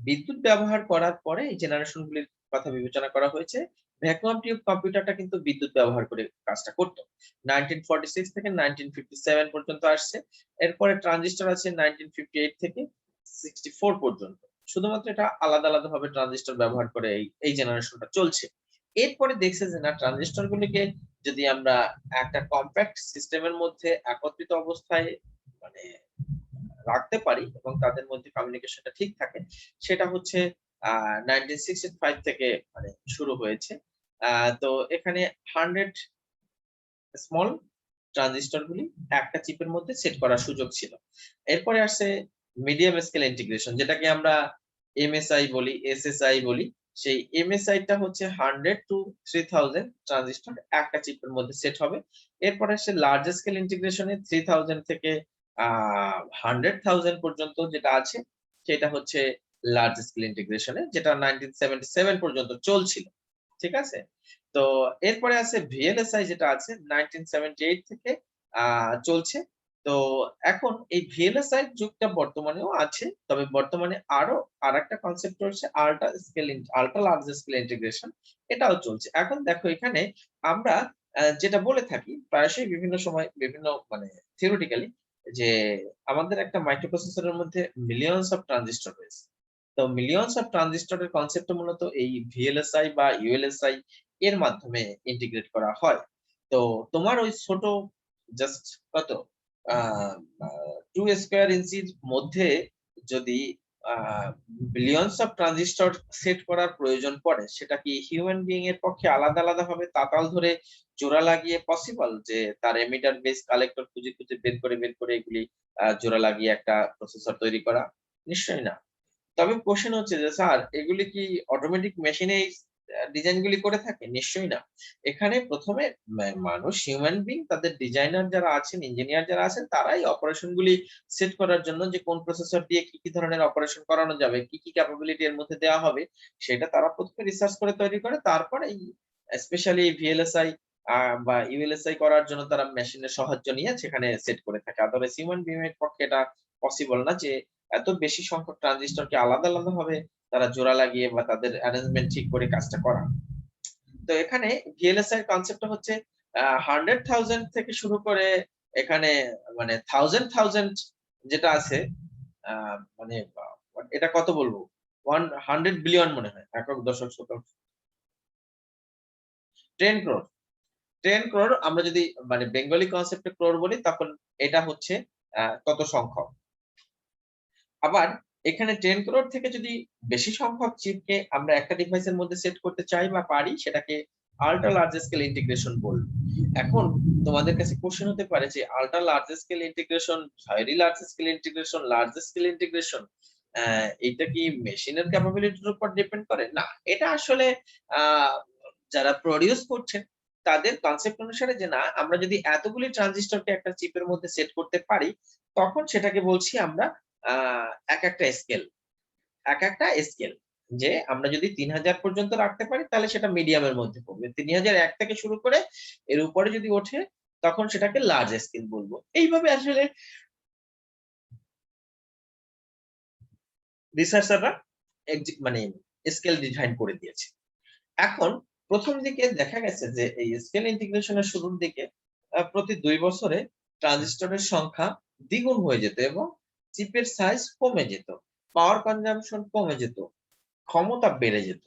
বিদ্যুৎ ব্যবহার করার পরে এই জেনারেশন গুলির কথা বিবেচনা করা হয়েছে। ভ্যাকুয়াম টিউব কম্পিউটারটা কিন্তু বিদ্যুৎ ব্যবহার করে কাজটা করতো। 1946 থেকে 1957 পর্যন্ত আসছে। এরপরে ট্রানজিস্টর আছে 1958 থেকে 64 পর্যন্ত। শুধুমাত্র এটা আলাদা আলাদা ভাবে ট্রানজিস্টর ব্যবহার করে এই জেনারেশনটা চলছে। এরপরে দেখছে যে না, ট্রানজিস্টর গুলিকে যদি আমরা একটা কম্প্যাক্ট সিস্টেমের মধ্যে একত্রিত অবস্থায় মানে রাখতে পারি এবং তাদের মধ্যে কমিউনিকেশনটা ঠিক থাকে, সেটা হচ্ছে 1965 থেকে মানে শুরু হয়েছে। তো এখানে 100 স্মল ট্রানজিস্টর গুলি একটা চিপের মধ্যে সেট করার সুযোগ ছিল। এরপরে আসছে মিডিয়াম স্কেল ইন্টিগ্রেশন, যেটাকে আমরা এমএসআই বলি, এসএসআই বলি। সেই এমএসআই টা হচ্ছে 100 টু 3000 ট্রানজিস্টর একটা চিপের মধ্যে সেট হবে। এরপরে আসছে লার্জ স্কেল ইন্টিগ্রেশনে 3000 থেকে 100,000 পর্যন্ত যেটা আছে সেটা হচ্ছে লার্জ স্কেল ইন্টিগ্রেশনে, যেটা 1977 পর্যন্ত চলছিল। ঠিক আছে? তো এরপরে আছে ভিএলএসআই যেটা আছে 1978 থেকে চলছে। তো এখন এই ভিএলএসআই যুগটা বর্তমানেও আছে, তবে বর্তমানে আরো আরেকটা কনসেপ্ট রয়েছে আল্ট্রা লার্জ স্কেল ইন্টিগ্রেশন, এটাও চলছে। এখন দেখো এখানে আমরা যেটা বলে থাকি প্রায়শই বিভিন্ন সময় বিভিন্ন মানে থিওরিটিক্যালি, যে আমাদের একটা মাইক্রোপ্রসেসরের মধ্যে মিলিয়নস অফ ট্রানজিস্টর রয়েছে। তো মিলিয়নস অফ ট্রানজিস্টরের কনসেপ্ট মূলত এই ভিএলএসআই বা ইউএলএসআই এর মাধ্যমে ইন্টিগ্রেট করা হয়। তো তোমার ওই ছোট জাস্ট কত 2 স্কয়ার ইঞ্চির মধ্যে যদি বিলিয়নস অফ ট্রানজিস্টর সেট করার প্রয়োজন পড়ে, সেটা কি হিউম্যান বিইং এর পক্ষে আলাদা আলাদা ভাবে তাতাল ধরে জোড়া লাগিয়ে পসিবল, যে তার এমিটার বেস কালেক্টর খুঁজে খুঁজে বের করে এগুলি জোড়া লাগিয়ে একটা প্রসেসর তৈরি করা? নিশ্চয়ই না। তবে কোশ্চেন হচ্ছে যে স্যার এগুলি কি অটোমেটিক মেশিনে ডিজাইন গুলি করে থাকে? নিশ্চয়ই না। এখানে প্রথমে মানুষ হিউম্যান বিং তাদের ডিজাইনার যারা আছেন, ইঞ্জিনিয়ার যারা আছেন, তারাই অপারেশন গুলি সেট করার জন্য যে কোন প্রসেসর দিয়ে কি কি ধরনের অপারেশন করানো যাবে, কি কি ক্যাপাবিলিটি এর মধ্যে দেওয়া হবে, সেটা তারা প্রথমে রিসার্চ করে তৈরি করে, তারপর এই স্পেশালি ভিএলএসআই বা ইউএলএসআই করার জন্য তারা মেশিনের সাহায্য নিয়ে সেখানে সেট করে থাকে। আদারওয়াইজ হিউম্যান বিং এর পক্ষে এটা পসিবল না যে এত বেশি সংখ্যক ট্রানজিস্টরকে আলাদা আলাদা ভাবে তারা জোড়া লাগিয়ে বা তাদের অ্যারেঞ্জমেন্ট ঠিক করে কাজটা করা। তো এখানে ভিএলএসআই এর কনসেপ্টটা হচ্ছে 100,000 থেকে শুরু করে এখানে মানে 1000 যেটা আছে, মানে এটা কত বলবো, 100 বিলিয়ন মনে হয়, একক দশক শতক, 10 crore 10 crore আমরা যদি মানে বেঙ্গলি কনসেপ্টে ক্রোর বলি, তখন এটা হচ্ছে কত সংখ্যক। আবার এখানে 10 crore থেকে যদি বেশি সংখ্যক চিপকে আমরা একটা ডিভাইসের মধ্যে সেট করতে চাই বা পারি, সেটাকে আল্ট্রা লার্জ স্কেল ইন্টিগ্রেশন বলবো। এখন তোমাদের কাছে কোশ্চেন হতে পারে যে ultra large scale integration, very large scale integration, large scale integration, এটা কি মেশিনের ক্যাপাবিলিটির উপর ডিপেন্ড করে? না, এটা আসলে যারা প্রডিউস করছেন তাদের কনসেপ্ট অনুসারে, যে না আমরা যদি এতগুলি ট্রানজিস্টরকে একটা চিপের মধ্যে সেট করতে পারি, তখন সেটাকে বলছি আমরা এক একটা স্কেল, যে আমরা যদি 3000 পর্যন্ত রাখতে পারি তাহলে সেটা মিডিয়ামের মধ্যে পড়বে, 3001 থেকে শুরু করে এর উপরে যদি ওঠে তখন সেটাকে লার্জ স্কেল বলবো। এইভাবে আসলে রিসার্চাররা মানে স্কেল ডিজাইন করে দিয়েছে। এখন প্রথম দিকে দেখা গেছে যে এই স্কেল ইন্টিগ্রেশনের শুরুর দিকে প্রতি 2 বছরে ট্রানজিস্টরের সংখ্যা দ্বিগুণ হয়ে যেত এবং চিপের সাইজ কমে যেত, পাওয়ার কনজাম্পশন কমে যেত, ক্ষমতা বেড়ে যেত।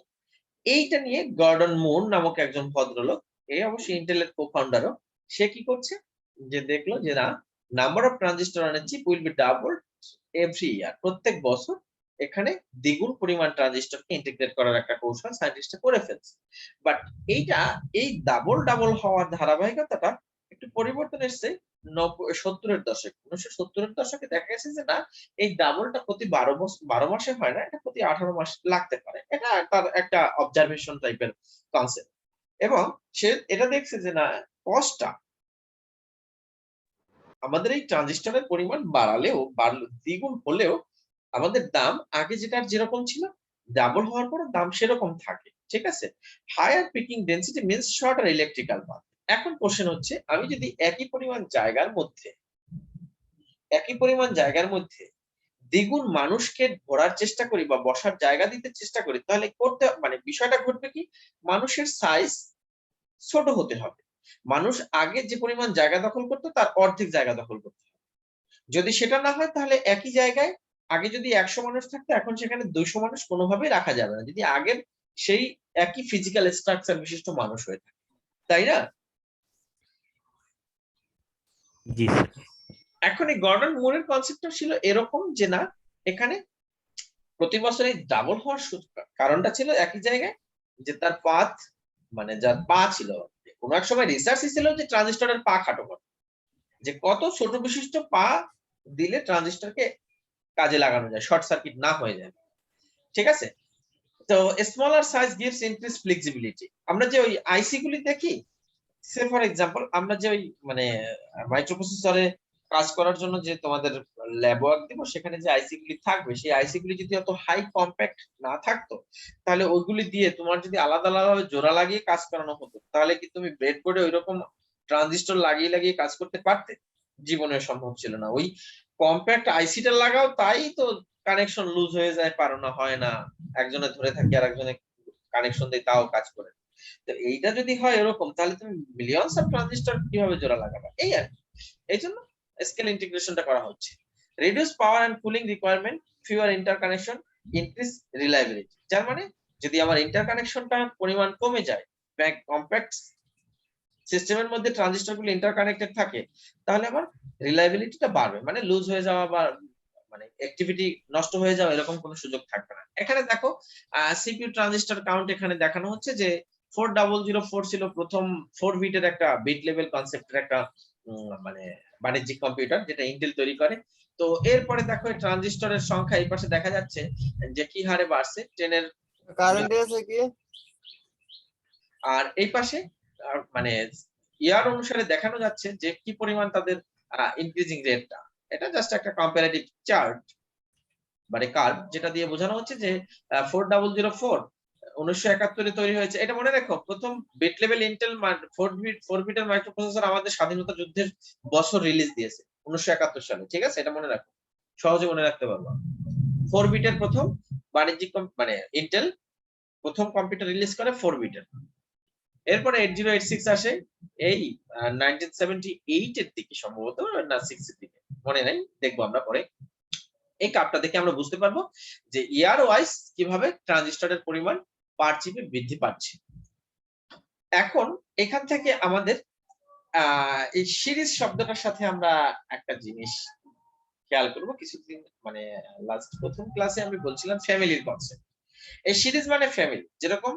এইটা নিয়ে গর্ডন মুর নামক একজন ভদ্রলোক, এই অবশ্যই ইন্টেলের কো-ফাউন্ডারও, সে কি করছে যে দেখলো যে না, number of transistor on a chip will be doubled every year, প্রত্যেক বছর এখানে দ্বিগুণ পরিমাণ ট্রানজিস্টরকে ইন্টিগ্রেট করার একটা কৌশল সায়েন্টিস্টরা করে ফেলছে। বাট এই ডাবল হওয়ার ধারাবাহিকতাটা একটু পরিবর্তন এসেছে 70-এর দশকে। 1970-এর দশকে দেখা গেছে যে না, এই ডাবলটা প্রতি 12 মাসে হয় না, এটা প্রতি 18 মাস লাগতে পারে। এটা তার একটা অবজারভেশন টাইপের কনসেপ্ট, এবং সে এটা দেখছে যে না, কস্টটা আমাদের এই ট্রানজিস্টরের পরিমাণ দ্বিগুণ হলেও আমাদের দাম আগে যেরকম ছিল, ডাবল হওয়ার পর দাম সেরকম থাকে। ঠিক আছে, higher picking density means shorter electrical path. এখন কোশ্চেন হচ্ছে, আমি যদি একই পরিমাণ জায়গার মধ্যে দ্বিগুণ মানুষকে ধরার চেষ্টা করি বা বসার জায়গা দিতে চেষ্টা করি, তাহলে মানে বিষয়টা ঘটবে কি, মানুষের সাইজ ছোট হতে হবে। মানুষ আগে যে পরিমাণ জায়গা দখল করতো তার অর্ধেক জায়গা দখল করতে হবে। যদি সেটা না হয়, তাহলে একই জায়গায় আগে যদি 100 মানুষ থাকতো, এখন সেখানে 200 মানুষ কোনোভাবেই রাখা যাবে না, যদি আগের সেই একই ফিজিক্যাল স্ট্রাকচার বিশিষ্ট মানুষ হয়ে থাকে, তাই না? জি স্যার। এখন এই গর্ডন মুরের কনসেপ্টটা ছিল এরকম যে না, এখানে প্রতি বছর এই ডাবল হওয়ার কারণটা ছিল একই জায়গায়, যে তার পাথ মানে যার পা ছিল, কোন এক সময় রিসার্চ ছিল যে ট্রানজিস্টরের পা খাটো কত, যে কত ছোট বিশিষ্ট পা দিলে ট্রানজিস্টরকে কাজে লাগানো যায়, শর্ট সার্কিট না হয়ে যায়। ঠিক আছে, তো smaller size gives increase flexibility. আমরা যে ওই আইসি গুলি দেখি, সে ফর এক্সাম্পল আমরা যে ওই মানে মাইক্রোপ্রসেসরে কাজ করার জন্য যে তোমাদের ল্যাব ওয়ার্ক দিব, সেখানে যে আইসি গুলি থাকবে সেই আইসি গুলি যদি অত হাই কম্প্যাক্ট না থাকতো, তাহলে ওইগুলি দিয়ে তোমার যদি আলাদা আলাদা জোড়া লাগিয়ে কাজ করানো হতো, তাহলে কি তুমি ব্রেডবোর্ডে ওইরকম ট্রানজিস্টর লাগিয়ে লাগিয়ে কাজ করতে পারতে? জীবনে সম্ভব ছিল না। ওই কম্প্যাক্ট আইসিটা লাগাও, তাই তো কানেকশন লুজ হয়ে যায়, পারো হয় না, একজনে ধরে থাকে আর একজনে কানেকশন দেয়, তাও কাজ করে। তো এইটা যদি হয় এরকম, তাহলে তুমি মিলিয়নস অফ ট্রানজিস্টর কিভাবে জোড়া লাগাবে? এই আর কি। এই জন্য স্কেল ইন্টিগ্রেশনটা করা হচ্ছে। Reduce power and cooling requirement, fewer interconnection, increase reliability. যার মানে যদি আমার ইন্টারকানেকশনটা পরিমাণ কমে যায়, কম্প্যাক্ট সিস্টেমের মধ্যে ট্রানজিস্টর গুলো ইন্টারকানেক্টেড থাকে, তাহলে আমার রিলায়েবিলিটিটা বাড়বে, মানে লুজ হয়ে যাওয়া বা মানে অ্যাক্টিভিটি নষ্ট হয়ে যাওয়া এরকম কোনো সুযোগ থাকবে না। এখানে দেখো সিপিইউ ট্রানজিস্টর কাউন্ট এখানে দেখানো হচ্ছে যে 4004 ছিল প্রথম 4 বিটের একটা বিট লেভেল কনসেপ্টের একটা মানে বাণিজ্যিক কম্পিউটার, যেটা ইন্টেল তৈরি করে। তো এরপরে দেখো ট্রানজিস্টরের সংখ্যা এই পাশে দেখা যাচ্ছে যে কি হারে বাড়ছে, 10 এর কারেন্ট আছে কি? আর এই পাশে মানে ইয়ার অনুসারে দেখানো যাচ্ছে যে কি পরিমাণ তাদের ইনক্রিজিং রেটটা। এটা জাস্ট একটা কম্পারেটিভ চার্ট মানে কার্ভ, যেটা দিয়ে বোঝানো হচ্ছে যে 4004 1971 তৈরি হয়েছে। এটা মনে রাখো, প্রথম বিট লেভেল ইন্টেল 4 বিটের মাইক্রোপ্রসেসর আমাদের স্বাধীনতা যুদ্ধের বছর রিলিজ দিয়েছে 1971 সালে। ঠিক আছে, এটা মনে রাখো, সহজে মনে রাখতে পারবো। 4 বিটের প্রথম বাণিজ্যিক মানে ইন্টেল প্রথম কম্পিউটার রিলিজ করে 4 বিটের। এরপরে 8086 আসে এই 1978 এর দিকে, সম্ভবত না 6 এর দিকে, মনে নাই, দেখবো আমরা পরে। এই কাপটা দেখে আমরা বুঝতে পারবো যে ইয়ার ওয়াইজ কিভাবে ট্রানজিস্টরের পরিমাণ পার চিপে বৃদ্ধি পাচ্ছে। এখন এখান থেকে আমাদের এই সিরিজ শব্দটার সাথে আমরা একটা জিনিস খেয়াল করবো। কিছুদিন মানে প্রথম ক্লাসে আমি বলছিলাম ফ্যামিলির কনসেপ্ট। এই সিরিজ মানে ফ্যামিলি। যেরকম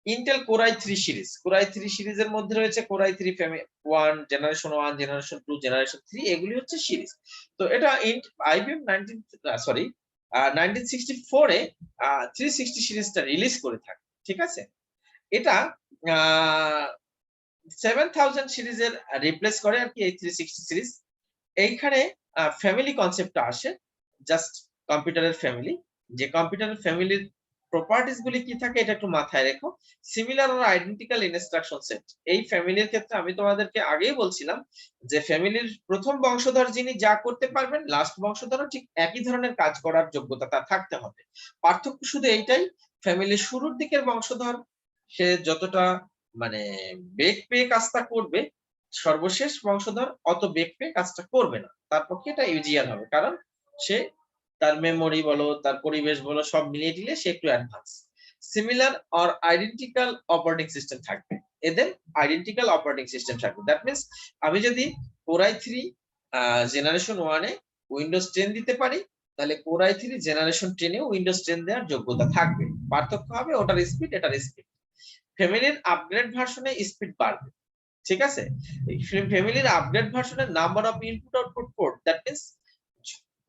Intel core i3 series, core i3 সিরিজের মধ্যে রয়েছে core i3 family 1, generation 1, generation 2, generation 3, এগুলি হচ্ছে সিরিজ। তো এটা IBM 1964 এ 360 সিরিজটা রিলিজ করে থাকে। ঠিক আছে, এটা 7000 সিরিজের রিপ্লেস করে আর কি এই 360 সিরিজ। এইখানে ফ্যামিলি কনসেপ্টটা আসে, জাস্ট কম্পিউটারের ফ্যামিলি। যে কম্পিউটারের ফ্যামিলির প্রপার্টিজ গুলি কি থাকে এটা একটু মাথায় রেখো। Similar or identical instruction set, এই ফ্যামিলির ক্ষেত্রে আমি তোমাদেরকে আগেই বলছিলাম যে ফ্যামিলির প্রথম বংশধর যিনি যা করতে পারবেন, লাস্ট বংশধরও ঠিক একই ধরনের কাজ করার যোগ্যতা তার থাকতে হবে। পার্থক্য শুধু এইটাই, ফ্যামিলির শুরুর দিকের বংশধর সে যতটা মানে বেগ পেয়ে কাজটা করবে, সর্বশেষ বংশধর অত বেগ পেয়ে কাজটা করবে না। তার পক্ষে এটা ইজিয়ার হবে, কারণ সে তার মেমোরি বলো, তার পরিবেশ বলো, সব মিলিয়ে দিলে সে একটু advance. Similar or identical operating system থাকবে, এদের আইডেন্টিক্যাল অপারেটিং সিস্টেম থাকবে। দ্যাট মিন্স আমি যদি কোর i3 জেনারেশন 1 এ উইন্ডোজ 10 দিতে পারি, তাহলে কোর i3 জেনারেশন 10 এ উইন্ডোজ 10 দেওয়ার যোগ্যতা থাকবে। পার্থক্য হবে ওটার স্পিড, এটার স্পিড। ফ্যামিলির আপগ্রেড ভার্সনে স্পিড বাড়বে। ঠিক আছে, ফ্যামিলির আপগ্রেড ভার্সনের number of input output port, that means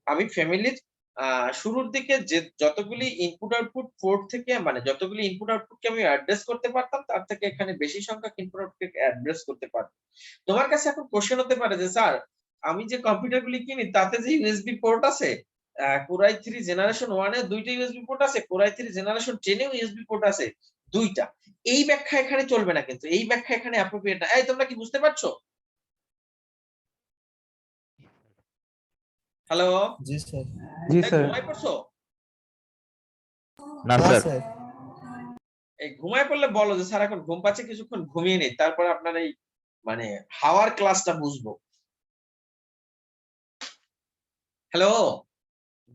আমি ফ্যামিলির শুরুর দিকে যে যতগুলি ইনপুট আউটপুট পোর্ট থেকে মানে যতগুলি ইনপুট আউটপুটকে আমি অ্যাড্রেস করতে পারতাম, তার থেকে এখানে বেশি সংখ্যক ইনপুট আউটপুটকে অ্যাড্রেস করতে পারবো। তোমার কাছে এখন কোশ্চেন হতে পারে যে স্যার আমি যে কম্পিউটারগুলি কিনি তাতে যে ইউএসবি পোর্ট আছে, কোর i3 জেনারেশন 1 এ 2টা ইউএসবি পোর্ট আছে, কোর i3 জেনারেশন 10 এও ইউএসবি পোর্ট আছে 2টা, এই ব্যাখ্যা এখানে চলবে না, কিন্তু এই ব্যাখ্যা এখানে অ্যাপ্রোপ্রিয়েট না। এই তোমরা কি বুঝতে পারছো? হ্যালো, জি স্যার। জি স্যার। ঘুমায় পড়ছো? না না স্যার, স্যার। এই ঘুমায় পড়লে বলো যে স্যার এখন ঘুম পাচ্ছে, কিছুক্ষণ ঘুমিয়ে নেই, তারপর আপনার এই মানে হাওয়ার ক্লাসটা বুঝবো। হ্যালো,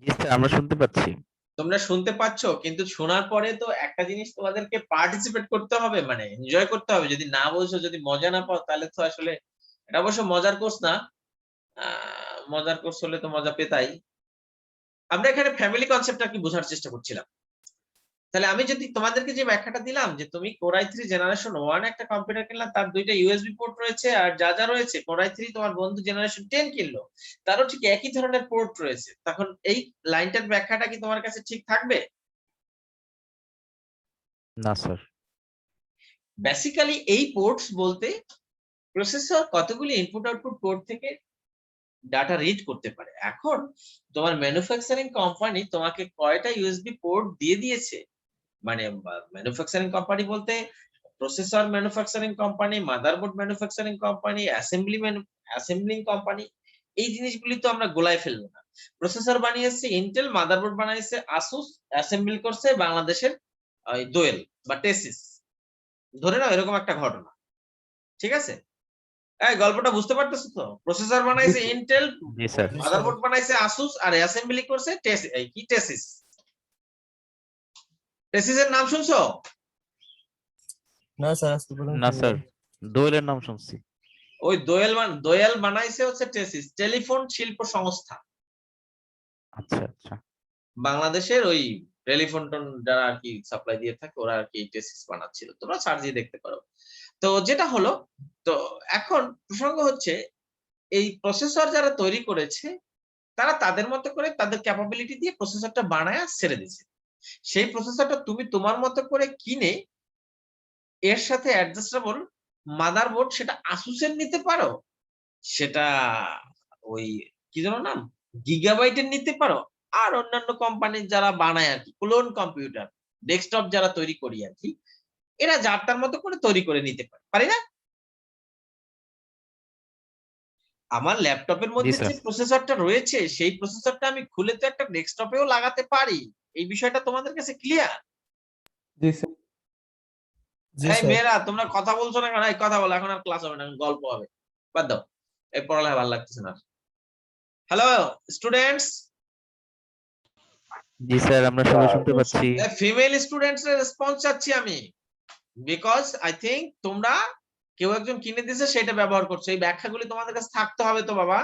জি স্যার, আমরা শুনতে পাচ্ছি। তোমরা শুনতে পাচ্ছো, কিন্তু শোনার পরে তো একটা জিনিস তোমাদেরকে পার্টিসিপেট করতে হবে, মানে এনজয় করতে হবে। যদি না বোঝো, যদি মজা না পাও, তাহলে তো আসলে এটা অবশ্য মজার কোর্স না। মজার কোর্স হলে তো মজা পেতাই। আমরা এখানে ফ্যামিলি কনসেপ্টটা কি বোঝার চেষ্টা করছিলাম। তাহলে আমি যদি তোমাদেরকে যে ব্যাখ্যাটা দিলাম যে তুমি কোর i3 জেনারেশন 1 একটা কম্পিউটার কিনলা, তার 2টা ইউএসবি পোর্ট রয়েছে, আর যা যা রয়েছে কোর i3 তোমার বন্ধু জেনারেশন 10 কিনলো, তারও ঠিক একই ধরনের পোর্ট রয়েছে, তখন এই লাইনটার ব্যাখ্যাটা কি তোমার কাছে ঠিক থাকবে? না স্যার। বেসিক্যালি এই পোর্টস বলতে প্রসেসর কতগুলি ইনপুট আউটপুট পোর্ট থেকে ডাটা রিড করতে পারে। এখন তোমার ম্যানুফ্যাকচারিং কোম্পানি তোমাকে কয়টা ইউএসবি পোর্ট দিয়ে দিয়েছে, মানে ম্যানুফ্যাকচারিং কোম্পানি বলতে processor manufacturing company, motherboard manufacturing company, assembling company, এই জিনিসগুলি তো আমরা গোলায় ফেলবো না। প্রসেসর বানিয়েছে ইন্টেল, মাদারবোর্ড বানাইছে আসুস, অ্যাসেম্বল করছে বাংলাদেশের দোয়েল বা টেসিস, ধরে নাও এরকম একটা ঘটনা, ঠিক আছে? এই গল্পটা বুঝতে পারতেছো তো? প্রসেসর বানাইছে ইন্টেল, জি স্যার। মাদারবোর্ড বানাইছে আসুস, আর অ্যাসেম্বলি করছে টেসিস। টেসিসের নাম শুনছো? না স্যার, আজকে প্রথম না শুনলাম। স্যার, দোয়েলের নাম শুনছি। ওই দোয়েল বানাইছে হচ্ছে টেসিস, টেলিফোন শিল্প সংস্থা। আচ্ছা আচ্ছা। বাংলাদেশের ওই টেলিফোন যারা আর কি সাপ্লাই দিয়ে থাকে ওরা আর কি টেসিস বানাচ্ছিল, তোমরা সার্চ দিয়ে দেখতে পারো। তো যেটা হলো, তো এখন প্রসঙ্গ হচ্ছে এই প্রসেসর যারা তৈরি করেছে তারা তাদের মতো করে তাদের ক্যাপাবিলিটি দিয়ে প্রসেসরটা বানায় ছেড়ে দিয়েছে। সেই প্রসেসরটা তুমি তোমার মতো করে কিনে এর সাথে অ্যাডজাস্টেবল মাদারবোর্ড সেটা আসুসের নিতে পারো, সেটা ওই কি যেন নাম গিগাবাইটের নিতে পারো, আর অন্যান্য কোম্পানির যারা বানায় আর কি ক্লোন কম্পিউটার ডেস্কটপ যারা তৈরি করি আর কি, এরা যার তার মতো করে তৈরি করে নিতে পারি না? আমার ল্যাপটপের মধ্যে স্যার। যে প্রসেসরটা রয়েছে সেই প্রসেসরটা আমি খুলে তো একটা ডেস্কটপেও লাগাতে পারি। এই বিষয়টা তোমাদের কাছে ক্লিয়ার? জি স্যার। জি এই স্যার। মেয়েরা তোমরা কথা বলছো না কেন? এই কথা বলো, এখন আর ক্লাস হবে না, এখন গল্প হবে, বাদ দাও, এই পড়ালেখা ভালো লাগতেছে না। হ্যালো স্টুডেন্টস, জি স্যার, আমরা সবাই শুনতে পাচ্ছি। ফিমেল স্টুডেন্টস এর রেসপন্স চাচ্ছি আমি, বিকজ আই থিংক তোমরা কেউ একজন কিনে দিয়েছে সেটা ব্যবহার করছো, এই ব্যাখ্যাগুলি তোমাদের কাছে থাকতে হবে তো বাবা।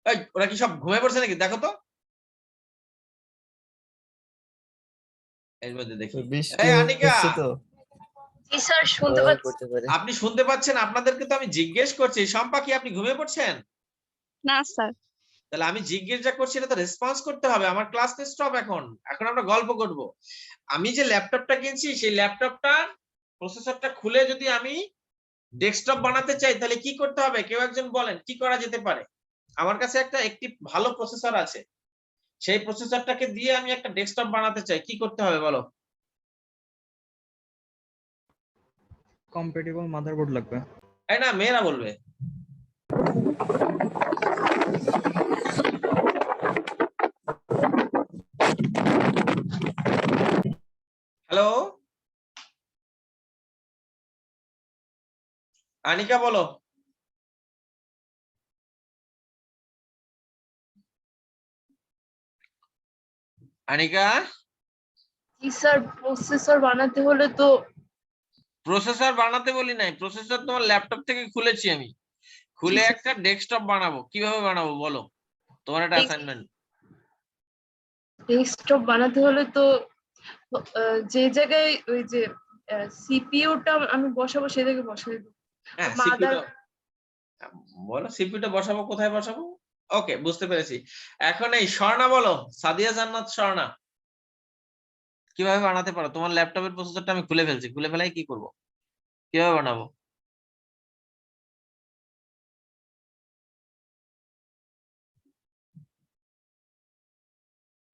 এই ওরা কি সব ঘুমিয়ে পড়ছে নাকি? দেখো তো এর মধ্যে দেখি। বৃষ্টি এই আনিকা, হচ্ছে তো, জি স্যার, শুনতে ব্যবহার পাচ্ছি। করতে পারে। আপনি শুনতে পাচ্ছেন? আপনাদেরকে তো আমি জিজ্ঞেস করছি, শম্পা কি আপনি ঘুমিয়ে পড়ছেন? না স্যার। তাহলে আমি জিজ্ঞেস যা করছি এটা তো রেসপন্স করতে হবে। আমার ক্লাস তো স্টপ, এখন আমরা গল্প করব। আমি যে ল্যাপটপটা কিনছি সেই ল্যাপটপটার প্রসেসরটা খুলে যদি আমি ডেস্কটপ বানাতে চাই তাহলে কি করতে হবে? কেউ একজন বলেন কি করা যেতে পারে? আমার কাছে একটি ভালো প্রসেসর আছে, সেই প্রসেসরটাকে দিয়ে আমি একটা ডেস্কটপ বানাতে চাই, কি করতে হবে বলো? কম্প্যাটিবল মাদারবোর্ড লাগবে। এই না, মেয়েরা বলবে। হ্যালো আনিকা বলো। আনিকা, জি স্যার, প্রসেসর বানাতে হলে তো প্রসেসর বানাতে বলি নাই, প্রসেসর তোমার ল্যাপটপ থেকে খুলেছি আমি, খুলে স্যার। একটা ডেস্কটপ বানাবো। কিভাবে বানাবো বলো? তোমার একটা অ্যাসাইনমেন্ট। ডেস্কটপ বানাতে হলে তো যে জায়গায় ওই যে সিপিইউটা আমি বসাবো সেই জায়গায় বসাই দেবো। হ্যাঁ, মাদার বলো সিপিইউটা বসাবো, কোথায় বসাবো? ওকে, বুঝতে পেরেছি। এখন এই স্বর্ণা বলো, সাদিয়া জান্নাত স্বর্ণা, কিভাবে বানাতে পারো? তোমার ল্যাপটপের প্রসেসরটা আমি খুলে ফেলছি, খুলে ফেলাই কি করব, কিভাবে বানাবো?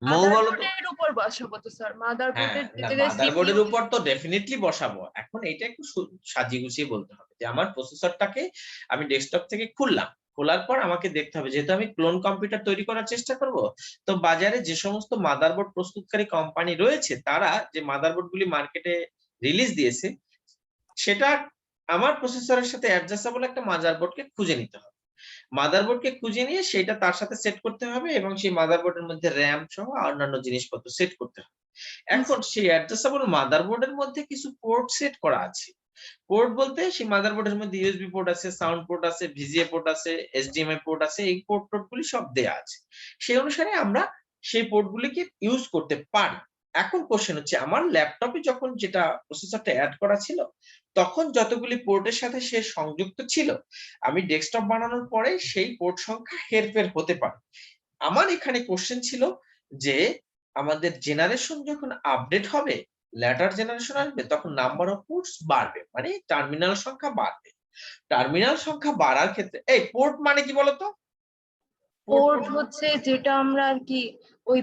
মৌ বলো তো। মাদারবোর্ডের উপর বসাবো তো স্যার, হ্যাঁ, মাদারবোর্ডের জায়গায় মাদারবোর্ডের সিপিইউ। উপর তো ডেফিনেটলি বসাবো। এখন এটা একটু সাজিয়ে গুছিয়ে বলতে হবে যে আমার প্রসেসরটাকে আমি ডেস্কটপ থেকে খুললাম, খোলার পর আমাকে দেখতে হবে, যেহেতু আমি ক্লোন কম্পিউটার তৈরি করার চেষ্টা করব, তো বাজারে যে সমস্ত মাদারবোর্ড প্রস্তুতকারী কোম্পানি রয়েছে তারা যে মাদারবোর্ড গুলি মার্কেটে রিলিজ দিয়েছে সেটা আমার প্রসেসরের সাথে অ্যাডজাস্টেবল একটা মাদারবোর্ডকে খুঁজে নিতে হবে। মাদারবোর্ডকে খুঁজে নিয়ে সেটা তার সাথে সেট করতে হবে এবং সেই মাদারবোর্ডের মধ্যে র‍্যাম সহ অন্যান্য জিনিসপত্র সেট করতে হবে। এখন সেই অ্যাডজাস্টেবল মাদারবোর্ডের মধ্যে কিছু পোর্ট সেট করা আছে। পোর্ট বলতে সেই মাদারবোর্ডের মধ্যে ইউএসবি পোর্ট আছে, সাউন্ড পোর্ট আছে, ভিজিএ পোর্ট আছে, এইচডিএমআই পোর্ট আছে, এই পোর্টগুলি সব দেয়া আছে। সেই অনুসারে আমরা সেই পোর্টগুলিকে ইউজ করতে পারি। এখন কোশ্চেন হচ্ছে, আমার ল্যাপটপে যখন যেটা প্রসেসরটা অ্যাড করা ছিল তখন যতগুলি পোর্টের সাথে সে সংযুক্ত ছিল, আমি ডেস্কটপ বানানোর পরে সেই পোর্ট সংখ্যা হেরফের হতে পারে। আমার এখানে কোশ্চেন ছিল যে আমাদের জেনারেশন যখন আপডেট হবে, ল্যাটার জেনারেশন আসবে, তখন নাম্বার অফ পোর্টস বাড়বে, মানে টার্মিনাল সংখ্যা বাড়বে। টার্মিনাল সংখ্যা বাড়ার ক্ষেত্রে এই পোর্ট মানে কি বলতো? পোর্ট হচ্ছে যেটা আমরা আর কি ওই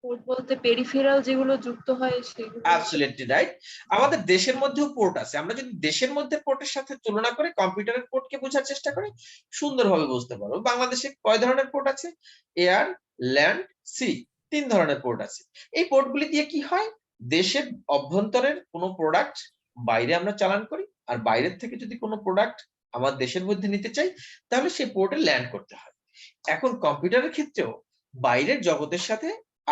পোর্ট বলতে পেরিফেরাল যেগুলো যুক্ত হয় সেগুলো। Absolutely right. আমাদের দেশের মধ্যেও পোর্ট আছে। আমরা যদি দেশের মধ্যে পোর্টের সাথে তুলনা করে কম্পিউটারের পোর্টকে বোঝার চেষ্টা করি, সুন্দরভাবে বুঝতে পারবো। বাংলাদেশে কয় ধরনের পোর্ট আছে? এয়ার, ল্যান্ড, সি, 3 ধরনের পোর্ট আছে। এই পোর্টগুলি দিয়ে কি হয়? দেশের অভ্যন্তরের কোনো প্রোডাক্ট বাইরে আমরা চালান করি, আর বাইরের থেকে যদি কোনো প্রোডাক্ট আমার দেশের মধ্যে নিতে চাই, তাহলে সেই পোর্টে ল্যান্ড করতে হয়। এখন কম্পিউটারের ক্ষেত্রেও বাইরের জগতের সাথে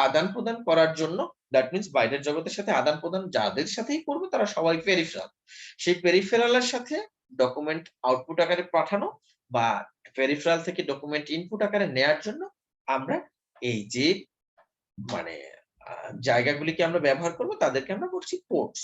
আদান প্রদান করার জন্য, দ্যাট মিন্স বাইরের জগতের সাথে আদান প্রদান যাদের সাথেই করবো তারা সবাই পেরিফেরাল। সেই পেরিফেরালের সাথে ডকুমেন্ট আউটপুট আকারে পাঠানো বা পেরিফেরাল থেকে ডকুমেন্ট ইনপুট আকারে নেয়ার জন্য আমরা এই যে মানে জায়গাগুলিকে আমরা ব্যবহার করব তাদেরকে আমরা বলছি পোর্টস।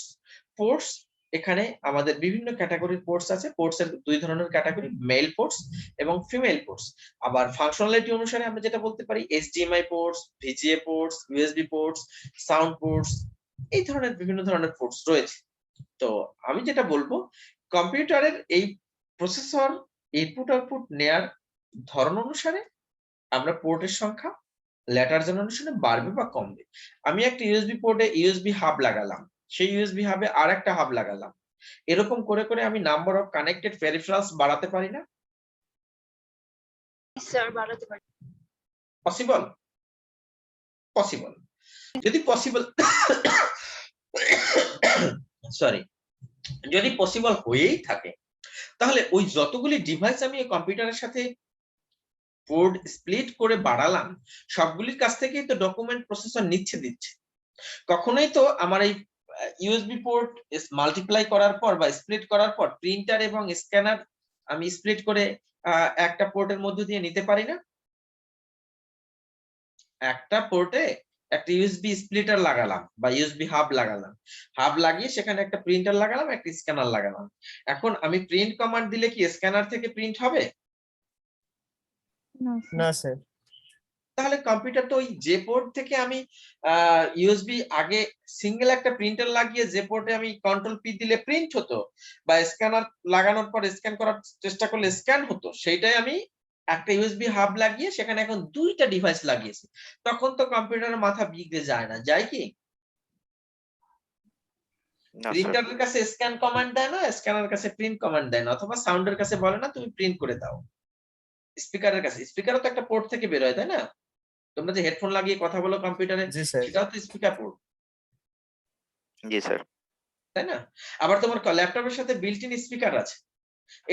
পোর্টস এখানে আমাদের বিভিন্ন ক্যাটাগরির পোর্টস আছে। পোর্টস এর 2 ধরনের ক্যাটাগরি, মেল পোর্টস এবং ফিমেল পোর্টস। আবার ফাংশনালিটি অনুসারে আমরা যেটা বলতে পারি HDMI ports, VGA ports, USB ports, sound ports, এই ধরনের বিভিন্ন ধরনের পোর্টস রয়েছে। তো আমি যেটা বলবো, কম্পিউটারের এই প্রসেসর ইনপুট আউটপুট নেয়ার ধরন অনুসারে আমরা পোর্টের সংখ্যা ল্যাটার জেনারেশনে বাড়বে বা কমবে। আমি একটা ইউএসবি পোর্টে ইউএসবি হাব লাগালাম, সেই ইউএসবি হাবে আরেকটা হাব লাগালাম, এরকম করে করে আমি নাম্বার অফ কানেক্টেড পেরিফেরালস বাড়াতে পারি না? স্যার বাড়াতে পারি। পসিবল? পসিবল। যদি পসিবল সরি, যদি পসিবল হয়েই থাকে, তাহলে ওই যতগুলি ডিভাইস আমি এই কম্পিউটারের সাথে পোর্ট স্প্লিট করে বাড়ালাম, সবগুলির কাছ থেকেই তো ডকুমেন্ট প্রসেসর নিচ্ছে দিচ্ছে। কখনোই তো আমার এই ইউএসবি পোর্ট মাল্টিপ্লাই করার পর বা স্প্লিট করার পর প্রিন্টার এবং স্ক্যানার আমি স্প্লিট করে একটা পোর্টের মধ্য দিয়ে নিতে পারি না। একটা পোর্টে একটা ইউএসবি স্প্লিটার লাগালাম বা ইউএসবি হাব লাগালাম, হাব লাগিয়ে সেখানে একটা প্রিন্টার লাগালাম, একটা স্ক্যানার লাগালাম। এখন আমি প্রিন্ট কমান্ড দিলে কি স্ক্যানার থেকে প্রিন্ট হবে? না স্যার। তাহলে কম্পিউটার তো ওই যে পোর্ট থেকে আমি ইউএসবি আগে সিঙ্গেল একটা প্রিন্টার লাগিয়ে যে পোর্টে আমি কন্ট্রোল পি দিলে প্রিন্ট হতো বা স্ক্যানার লাগানোর পর স্ক্যান করার চেষ্টা করলে স্ক্যান হতো, সেইটাই আমি একটা ইউএসবি হাব লাগিয়ে সেখানে এখন 2টা ডিভাইস লাগিয়েছি। তখন তো কম্পিউটারের মাথা বিগড়ে যায় না, যায় কি? প্রিন্টারের কাছে স্ক্যান কমান্ড দেয় না, স্ক্যানারের কাছে প্রিন্ট কমান্ড দেয় না, অথবা সাউন্ডের কাছে বলে না তুমি প্রিন্ট করে দাও। স্পিকারের কাছে, স্পিকারও তো একটা পোর্ট থেকে বের হয়, তাই না? তোমরা যে হেডফোন লাগিয়ে কথা বলো কম্পিউটারে, জি স্যার। সেটাও তো স্পিকার পোর্ট, জি স্যার। তাই না? আবার তোমার ল্যাপটপের সাথে বিল্ট ইন স্পিকার আছে,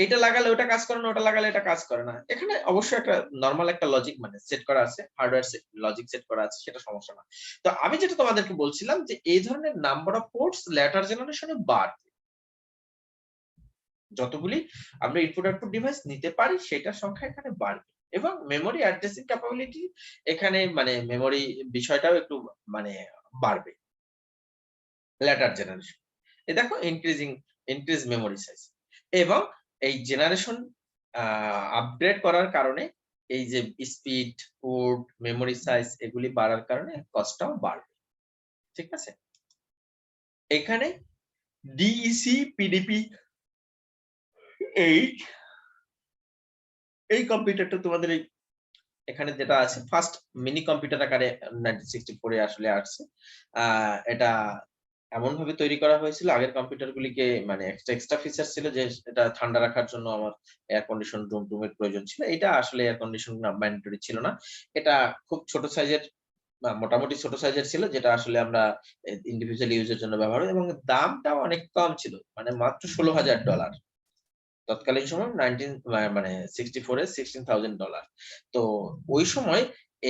এইটা লাগালে ওটা কাজ করে না, ওটা লাগালে এটা কাজ করে না। এখানে অবশ্যই একটা নরমাল একটা লজিক মানে সেট করা আছে, হার্ডওয়্যার লজিক সেট করা আছে, সেটা সমস্যা না। তো আমি যেটা তোমাদেরকে বলছিলাম যে এই ধরনের নাম্বার অফ পোর্টস ল্যাটার জেনারেশনে বাড়বে। যতগুলি আমরা ইনপুট আউটপুট ডিভাইস নিতে পারি সেটার সংখ্যা এখানে বাড়বে, এবং মেমোরি অ্যাড্রেসিং ক্যাপাবিলিটি এখানে মানে মেমোরি বিষয়টাও একটু মানে বাড়বে ল্যাটার জেনারেশন। এই দেখো ইনক্রিজ মেমোরি সাইজ, এবং এই জেনারেশন আপগ্রেড করার কারণে এই যে স্পিড, পোর্ট, মেমোরি সাইজ এগুলি বাড়ার কারণে কস্টটাও বাড়বে। ঠিক আছে, এখানে ডিইসি পিডিপি 8 এই কম্পিউটারটা তোমাদের এখানে যেটা আছে ফার্স্ট মিনি কম্পিউটার আকারে 1964 এ আসলে আসছে। এটা এমন ভাবে তৈরি করা হয়েছিল, আগের কম্পিউটার গুলিকে মানে এক্সট্রা ফিচার ছিল যে এটা ঠান্ডা রাখার জন্য আমার এয়ার কন্ডিশন রুমের প্রয়োজন ছিল। এটা আসলে এয়ার কন্ডিশন ম্যান্ডেটরি ছিল না, এটা খুব ছোট সাইজের, মোটামুটি ছোট সাইজের ছিল, যেটা আসলে আমরা ইন্ডিভিজুয়াল ইউজের জন্য ব্যবহার করি, এবং দামটাও অনেক কম ছিল, মানে মাত্র $16,000 তৎকালীন সময় 64 এ $16,000। তো ওই সময়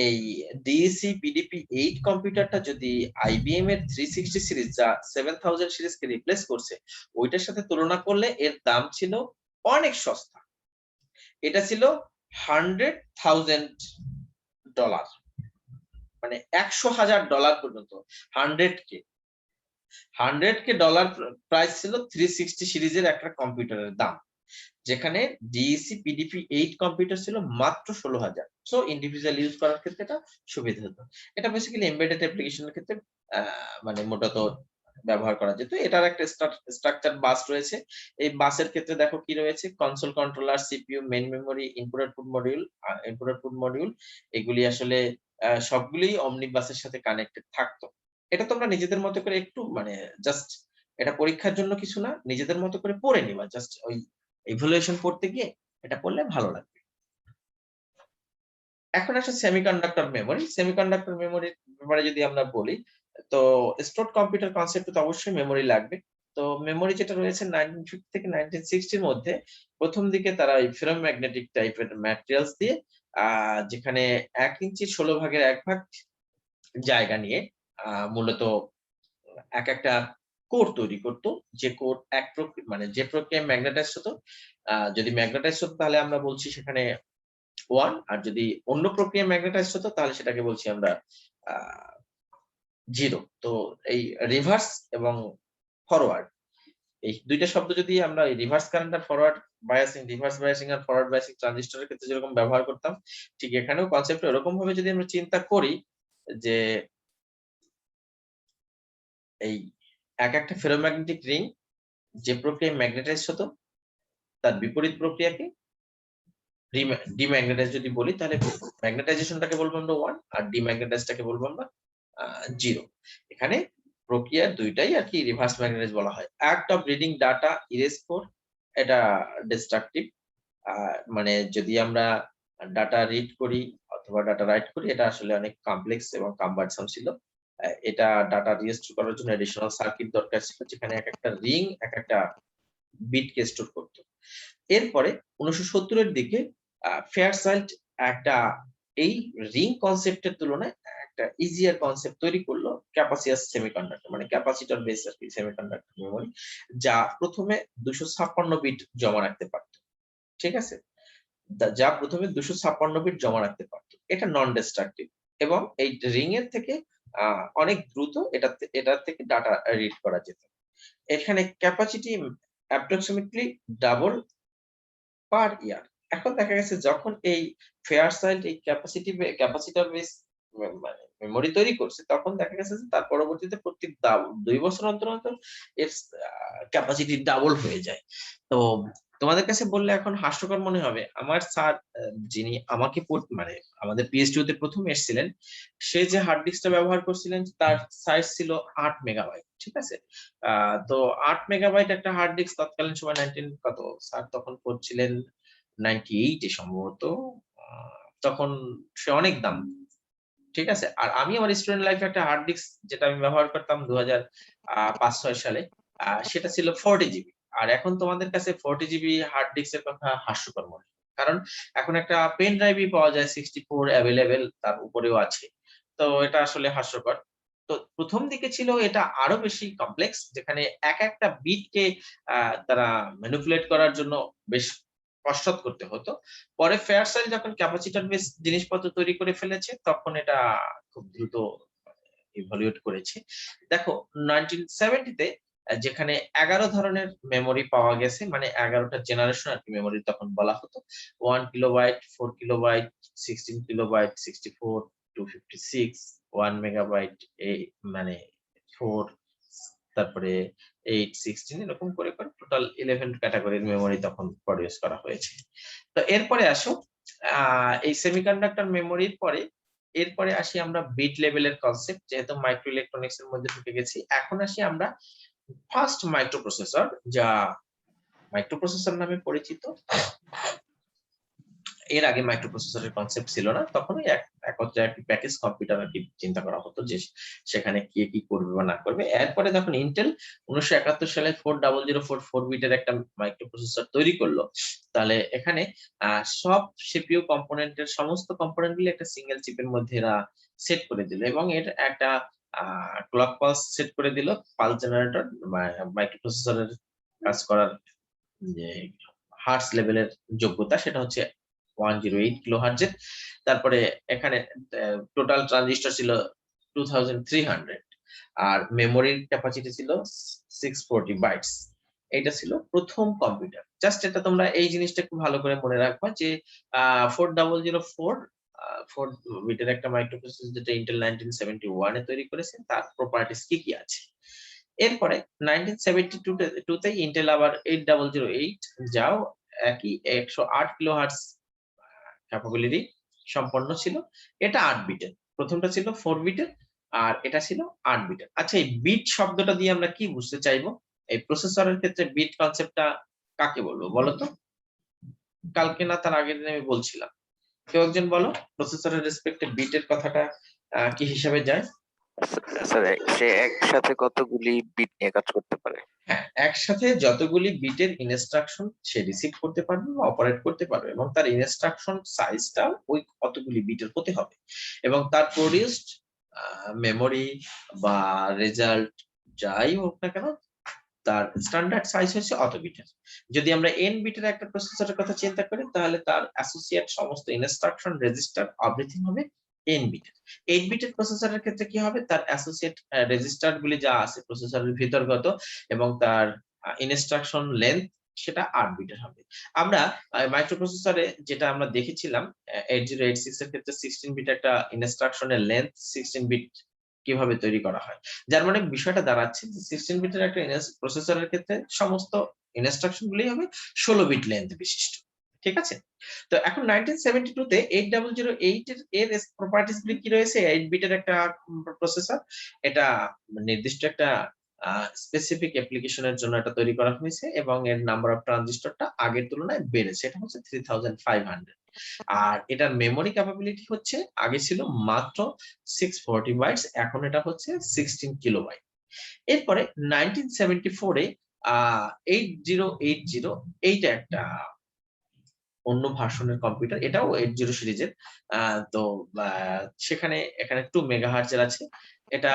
এই ডিএসি পিডিপি 8 কম্পিউটারটা যদি আইবিএম এর 360 সিরিজ যা 7000 সিরিজকে রিপ্লেস করছে, ওইটার সাথে তুলনা করলে এর দাম ছিল অনেক সস্তা। এটা ছিল $100,000, মানে $100,000 পর্যন্ত। 100K ডলার প্রাইস ছিল 360 সিরিজের একটা কম্পিউটারের দাম, যেখানে ডিইসি পিডিপি 8 কম্পিউটার ছিল মাত্র 16,000। সো ইন্ডিভিজুয়াল ইউজ করার ক্ষেত্রে এটা সুবিধা হতো। এটা বেসিক্যালি এমবেডেড অ্যাপ্লিকেশনের ক্ষেত্রে মানে মূলত ব্যবহার করা যেত। এটার একটা স্ট্রাকচার বাস রয়েছে। এই বাসের ক্ষেত্রে দেখো কি রয়েছে, console controller, CPU, main memory, input output module, এগুলি আসলে সবগুলোই অমনিবাসের সাথে কানেক্টেড থাকতো। এটা তোমরা নিজেদের মতো করে একটু মানে জাস্ট, এটা পরীক্ষার জন্য কিছু না, নিজেদের মতো করে পড়ে নিবা, জাস্ট ওই ইভ্যালুয়েশন পড়তে গিয়ে এটা পড়লে ভালো লাগবে। এখন একটা সেমিকন্ডাক্টর মেমোরি। সেমিকন্ডাক্টর মেমোরির ব্যাপারে যদি আমরা বলি, তো স্টোরড কম্পিউটার কনসেপ্টে তো অবশ্যই মেমোরি লাগবে। তো মেমোরি যেটা রয়েছে 1950 থেকে 1960 এর মধ্যে প্রথম দিকে তারা এই ফেরোম্যাগনেটিক টাইপের ম্যাটেরিয়ালস দিয়ে যেখানে 1 ইঞ্চি 16 ভাগের 1 ভাগ জায়গা নিয়ে মূলত একটা কোর তৈরি করতো, যে কোর মানে যে প্রক্রিয়ায় ম্যাগনেটাইজ হতো, যদি ম্যাগনেটাইজ হতো তাহলে আমরা বলছি সেখানে 1, আর যদি অন্য প্রক্রিয়া ম্যাগনেটাইজ হতো তাহলে সেটাকে বলছি আমরা 0। তো এই রিভার্স এবং ফরওয়ার্ড, এই দুইটা শব্দ যদি আমরা রিভার্স কারেন্ট আর ফরওয়ার্ড বায়াসিং, রিভার্স বায়াসিং আর ফরওয়ার্ড বায়াসিং ট্রানজিস্টরের ক্ষেত্রে যেরকম ব্যবহার করতাম, ঠিক এখানেও কনসেপ্ট এরকম ভাবে যদি আমরা চিন্তা করি যে এই একটা ফেরোম্যাগনেটিক রিং যে প্রক্রিয়ায় ম্যাগনেটাইজ হতো তার বিপরীত প্রক্রিয়াকে ডিম্যাগনেটাইজ যদি বলি, তাহলে ম্যাগনেটাইজেশনটাকে বলবো আমরা 1 আর ডিম্যাগনেটাইজটাকে বলবো আমরা 0। এখানে প্রক্রিয়া দুইটাই আর কি রিভার্স ম্যাগনেটাইজ বলা হয়। Act of reading data erase core, এটা ডিস্ট্রাকটিভ। মানে যদি আমরা ডাটা রিড করি অথবা ডাটা রাইট করি, এটা আসলে অনেক কমপ্লেক্স এবং কাম্বারসাম ছিল। এটা ডাটা রেজিস্টার করার জন্য এডিশনাল সার্কিট দরকার ছিল, যেখানে এক একটা রিং এক একটা বিটকে স্টোর করতো। এরপরে 1970 এর দিকে ফেয়ারচাইল্ড একটা এই রিং কনসেপ্টের তুলনায় একটা ইজিয়ার কনসেপ্ট তৈরি করলো, ক্যাপাসিয়াস সেমিকন্ডাক্টর, মানে ক্যাপাসিটর বেস আর কি সেমিকন্ডাক্টর মেমোরি, যা প্রথমে 256 বিট জমা রাখতে পারতো। ঠিক আছে, যা প্রথমে 256 বিট জমা রাখতে পারতো। এটা নন ডিস্ট্রাকটিভ এবং এই রিং এর থেকে অনেক দ্রুত এটার থেকে ডাটা রিড করা যেত। এখানে ক্যাপাসিটি অ্যাপ্রক্সিমেটলি ডাবল পার ইয়ার। এখন দেখা গেছে যখন এই ফেয়ারচাইল্ড এই ক্যাপাসিটর বেস মেমোরি তৈরি করছে, তখন দেখা গেছে যে তার পরবর্তীতে প্রত্যেক 2 বছর অন্তর অন্তর এর ক্যাপাসিটি ডাবল হয়ে যায়। তো তোমাদের কাছে বললে এখন হাস্যকর মনে হবে, আমার স্যার যিনি আমাকে মানে আমাদের পিএইচডি তে প্রথম এসেছিলেন, সে যে হার্ড ডিস্কটা ব্যবহার করছিলেন তার সাইজ ছিল 8 মেগাবাইট। ঠিক আছে, তো 8 মেগাবাইট একটা হার্ড ডিস্ক তৎকালীন সময় 19 কত, স্যার তখন করছিলেন 98 এ সম্ভবত, তখন সে অনেক দাম। ঠিক আছে, আর আমি আমার স্টুডেন্ট লাইফে একটা হার্ড ডিস্ক যেটা আমি ব্যবহার করতাম 2005-6 সালে, সেটা ছিল 40 জিবি। আর এখন তোমাদের কাছে 40 জিবি হার্ড ডিস্কের কথা হাস্যকর মনে হয়, কারণ এখন একটা পেন ড্রাইভই পাওয়া যায় 64 অ্যাভেলেবেল, তার উপরেও আছে। তো এটা আসলে হাস্যকর। তো প্রথম দিকে ছিল এটা আরো বেশি কমপ্লেক্স, যেখানে এক একটা বিটকে তারা ম্যানিপুলেট করার জন্য বেশ কসরত করতে হতো। পরে ফেয়ারচাইল্ড যখন ক্যাপাসিটর বেস জিনিসপত্র তৈরি করে ফেলেছে, তখন এটা খুব দ্রুত ইভলিউট করেছে। দেখো 1970 তে যেখানে 11 ধরনের মেমোরি পাওয়া গেছে, মানে 11টা জেনারেশন আর কি মেমোরি তখন বলা হতো। 1 কিলোবাইট, 4 কিলোবাইট, 16 কিলোবাইট, 64, 256, 1 মেগাবাইট, মানে 4, তারপরে 8, 16 এরকম করে করে টোটাল 11 ক্যাটাগরির মেমোরি তখন প্রডিউস করা হয়েছে। তো এরপরে আসো এই সেমিকন্ডাক্টর মেমোরির পরে এরপরে আসি আমরা বিট লেভেলের কনসেপ্ট, যেহেতু মাইক্রো ইলেকট্রনিক্স এর মধ্যে ঢুকে গেছি। এখন আসি আমরা ফার্স্ট মাইক্রোপ্রসেসর, যা মাইক্রোপ্রসেসর নামে পরিচিত। এর আগে মাইক্রোপ্রসেসরের কনসেপ্ট ছিল না, তখন একত্রে একটি প্যাকেজ কম্পিউটার আর কি চিন্তা করা হতো যে সেখানে কি কি করবে বা না করবে। এরপরে যখন ইন্টেল 1971 সালে 4004 বিটের একটা মাইক্রোপ্রসেসর তৈরি করলো, তাহলে এখানে সব সিপিইউ কম্পোনেন্টের সমস্ত কম্পোনেন্ট গুলো একটা সিঙ্গেল চিপের মধ্যে এরা সেট করে দিল, এবং এর একটা ক্লক পালস সেট করে দিল, পালস জেনারেটর মাইক্রোপ্রসেসরের কাজ করার যে হার্টস লেভেলের যোগ্যতা, সেটা হচ্ছে 108 কিলোহার্টজ। তারপরে এখানে টোটাল ট্রানজিস্টর ছিল 2300, আর মেমোরির ক্যাপাসিটি ছিল 640 বাইটস। এটা ছিল প্রথম কম্পিউটার। জাস্ট এটা তোমরা এই জিনিসটা খুব ভালো করে মনে রাখবা যে 4004 4 বিটের একটা মাইক্রোপ্রসেসর যেটা ইন্টেল 1971 এ তৈরি করেছে, তার প্রপার্টিস কি কি আছে। এরপরে 1972 তে ইন্টেল আবার 8008 যাও একই 108 কিলোহার্টজ ক্যাপাবিলিটি সম্পন্ন ছিল। এটা 8 বিটের, প্রথমটা ছিল 4 বিটের আর এটা ছিল 8 বিটের। আচ্ছা, এই বিট শব্দটা দিয়ে আমরা কি বুঝতে চাইবো? এই প্রসেসরের ক্ষেত্রে বিট কনসেপ্টটা কাকে বলবো বলো তো? কালকে না তার আগের দিন আমি বলছিলাম, কেউ একজন বলো প্রসেসরের রেসপেক্টে বিটের কথাটা কি হিসাবে যায়? স্যার সে একসাথে কতগুলি বিট নিয়ে কাজ করতে পারে? হ্যাঁ, একসাথে যতগুলি বিটের ইনস্ট্রাকশন সে রিসিভ করতে পারবে বা অপারেট করতে পারবে, এবং তার ইনস্ট্রাকশন সাইজটা ওই কতগুলি বিটের হতে হবে, এবং তার প্রডিউসড মেমোরি বা রেজাল্ট যাই হোক না কেন তার স্ট্যান্ডার্ড সাইজ হচ্ছে অত বিটের। যদি আমরা এন বিটের একটা প্রসেসরের কথা চিন্তা করি, তাহলে তার অ্যাসোসিয়েট সমস্ত ইনস্ট্রাকশন রেজিস্টার এভরিথিং হবে এন বিটের। 8 বিটের প্রসেসরের ক্ষেত্রে কি হবে? তার অ্যাসোসিয়েট রেজিস্টার গুলি যা আছে প্রসেসরের ভিতরগত এবং তার ইনস্ট্রাকশন লেন্থ সেটা 8 বিটের হবে। আমরা মাইক্রোপ্রসেসরে যেটা আমরা দেখেছিলাম 8086 এর ক্ষেত্রে 16 বিট একটা ইনস্ট্রাকশনের লেন্থ 16 বিট কিভাবে তৈরি করা হয়, যার মানে বিষয়টা দাঁড়াচ্ছে যে 16 বিটের একটা প্রসেসরের ক্ষেত্রে সমস্ত ইনস্ট্রাকশন গুলি হবে 16 বিট লেন্থ বিশিষ্ট। ঠিক আছে, তো এখন 1972 তে 8008 এর প্রপার্টিজ গুলি কি রয়েছে? 8 বিটের একটা প্রসেসর, এটা নির্দিষ্ট একটা স্পেসিফিক অ্যাপ্লিকেশনের জন্য এটা তৈরি করা হয়েছে এবং এর নাম্বার অফ ট্রানজিস্টরটা আগের তুলনায় বেড়েছে, এটা হচ্ছে 3500। আর এটার মেমোরি ক্যাপাবিলিটি হচ্ছে আগে ছিল মাত্র 640 বাইটস, এখন এটা হচ্ছে 16 কিলোবাইট। এরপরে 1974 এ 8080 এইটা একটা অন্য ভার্সনের কম্পিউটার, এটাও 80 সিরিজের। তো সেখানে এখানে 2 মেগাহার্টজ এর আছে। এটা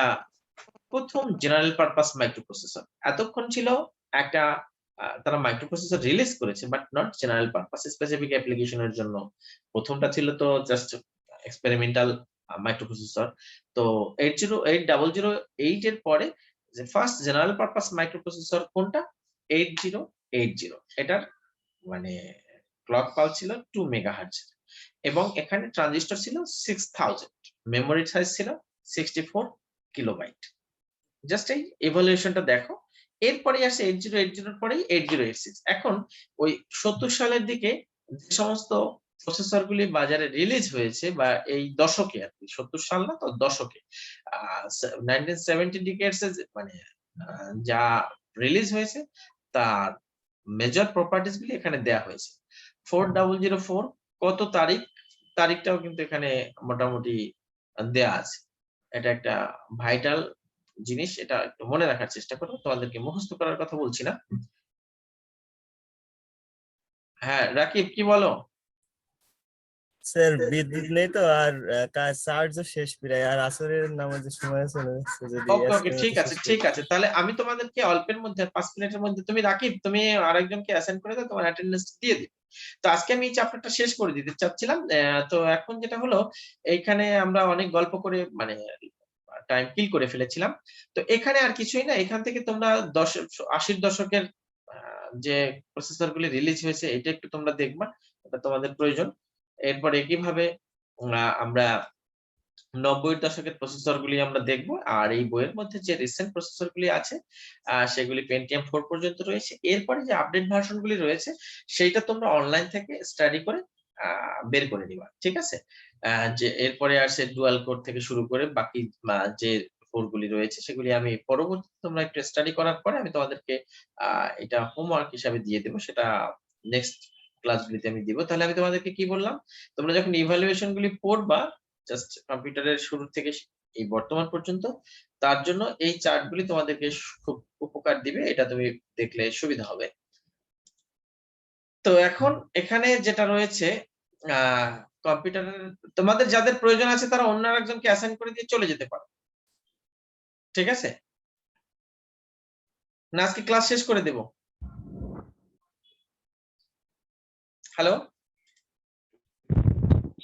প্রথম জেনারেল পারপাস মাইক্রোপ্রসেসর। এতক্ষণ ছিল একটা তারা মাইক্রোপ্রসেসর রিলিজ করেছে but not general purpose, specific অ্যাপ্লিকেশনের জন্য। প্রথমটা ছিল তো জাস্ট এক্সপেরিমেন্টাল মাইক্রোপ্রসেসর। তো 808008 এর পরে যে ফার্স্ট জেনারেল পারপাস মাইক্রোপ্রসেসর কোনটা? 8080। এটার মানে ক্লক পালস ছিল 2 মেগাহার্টজ এবং এখানে ট্রানজিস্টর ছিল 6000, মেমোরি সাইজ ছিল 64 কিলোবাইট। জাস্ট এই ইভ্যালুয়েশনটা দেখো। এরপরে আসে 8080 এর পরেই 8086। এখন ওই 70 সালের দিকে যে সমস্ত প্রসেসর গুলি বাজারে রিলিজ হয়েছে বা এই দশকে আর কি, 70 সাল না তো দশকে 1970 ডিকেডস মানে যা রিলিজ হয়েছে তার মেজর প্রপার্টিজ গুলি এখানে দেয়া হয়েছে। 4004 কত তারিখ, তারিখটাও কিন্তু এখানে মোটামুটি দেয়া আছে। এটা একটা ভাইটাল জিনিস, এটা একটু মনে রাখার চেষ্টা করো, তোমাদেরকে মুখস্থ করার কথা বলছি না। হ্যাঁ রাকিব কি বলো? স্যার বিদ্যুৎ নেই তো, আর চার্জও শেষ প্রায়, আর আসরের নামাজের সময় চলে যাচ্ছে, যদি ওকে ওকে আজকের ঠিক মধ্যে আছে শেষ ঠিক করি। আছে, তাহলে আমি তোমাদেরকে অল্পের মধ্যে 5 মিনিটের মধ্যে, তুমি রাকিব তুমি আরেকজনকে অ্যাসাইন করে দাও, তোমার অ্যাটেন্ডেন্স দিয়ে দিবে। তো আজকে আমি এই চ্যাপ্টারটা শেষ করে দিতে চাচ্ছিলাম। তো এখন যেটা হলো, এইখানে আমরা অনেক গল্প করে মানে টাইম কিল করে ফেলেছিলাম। তো এখানে আর কিছুই না, এখান থেকে তোমরা 80 দশকের যে প্রসেসর গুলি রিলিজ হয়েছে এটা একটু তোমরা দেখবা, এটা তোমাদের প্রয়োজন। এরপরে কিভাবে আমরা 90 এর দশকের প্রসেসর গুলি আমরা দেখবো, আর এই বইয়ের মধ্যে যে রিসেন্ট প্রসেসর গুলি আছে সেগুলি পেন্টিয়াম 4 পর্যন্ত রয়েছে। এরপরে যে আপডেট ভার্সন গুলি রয়েছে সেইটা তোমরা অনলাইন থেকে স্টাডি করে বের করে নিবা, ঠিক আছে? যে এরপরে আসে ডুয়াল কোর থেকে শুরু করে বাকি যে কোর গুলি রয়েছে সেগুলি আমি পরবর্তীতে তোমরা একটু স্টাডি করার পরে আমি তোমাদেরকে এটা হোমওয়ার্ক হিসাবে দিয়ে দেবো, সেটা নেক্সট ক্লাসগুলিতে আমি দিব। তাহলে আমি তোমাদেরকে কি বললাম, তোমরা যখন ইভালুয়েশন গুলি পড়বা জাস্ট কম্পিউটারের শুরু থেকে এই বর্তমান পর্যন্ত, তার জন্য এই চার্টগুলি তোমাদেরকে খুব উপকার দিবে, এটা তুমি দেখলে সুবিধা হবে। তো এখন এখানে যেটা রয়েছে কম্পিউটারের তোমাদের যাদের প্রয়োজন আছে তারা অন্য একজনকে অ্যাসাইন করে দিয়ে চলে যেতে পারো, ঠিক আছে? না আজকে ক্লাস শেষ করে দেব? হ্যালো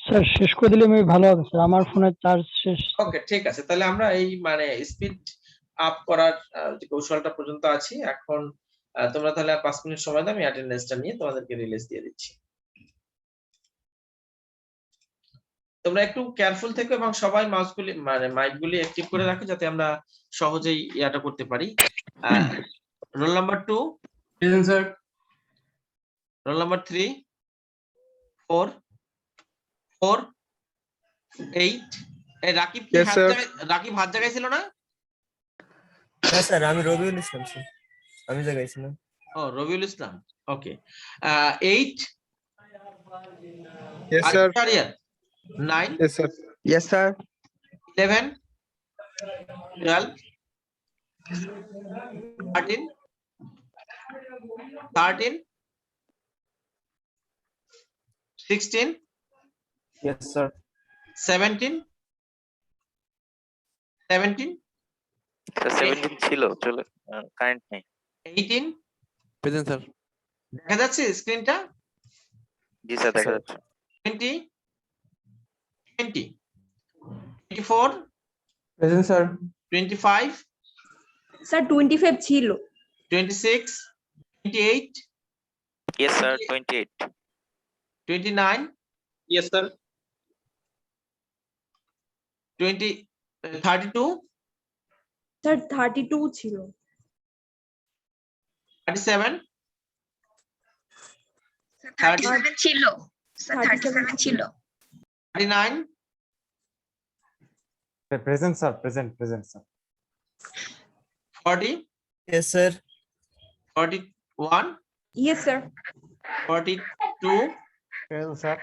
স্যার শেষ করে দিলে আমি ভালো হবে স্যার, আমার ফোনের চার্জ শেষ। ওকে ঠিক আছে, তাহলে আমরা এই মানে স্পিড আপ করার যে কৌশলটা পর্যন্ত আছি এখন। তোমরা তাহলে 5 মিনিট সময় দাও, আমি অ্যাটেন্ডেন্সটা নিয়ে তোমাদেরকে রিলিজ দিয়ে দিচ্ছি। তোমরা একটু কেয়ারফুল থেকো এবং সবাই মাউসগুলি মানে মাইকগুলি অ্যাক্টিভ করে রাখো যাতে আমরা সহজেই ইয়াটা করতে পারি। Roll number 2, Present, sir. roll number 3, 4, 4, 8. এই রাকিব কি Yes, sir. রাকিব হাত জায়গায় ছিল না? হ্যাঁ স্যার, আমি রবিউল ইসলাম স্যার, আমি জায়গাইছিলাম। ও রবিউল ইসলাম, ওকে। 8, Yes, sir. 9, Yes, sir. Yes, sir. 11, 12, 13, 16, Yes, sir. 17, 17, sir 17 ছিল, চলে কারেন্ট নেই। 18, Present, sir. দেখা যাচ্ছে স্ক্রিনটা? জি স্যার দেখা যাচ্ছে। 20, 24, Present, sir. 25, স্যার 25 ছিল। 26, 28, yes sir 28। 29, Yes, sir. 32, sir 32 ছিল। 37, 37 ছিল। স্যার 37 ছিল। 39, Present, sir. Present, sir. 40, Yes sir. 41, yes sir. 42, Present, sir.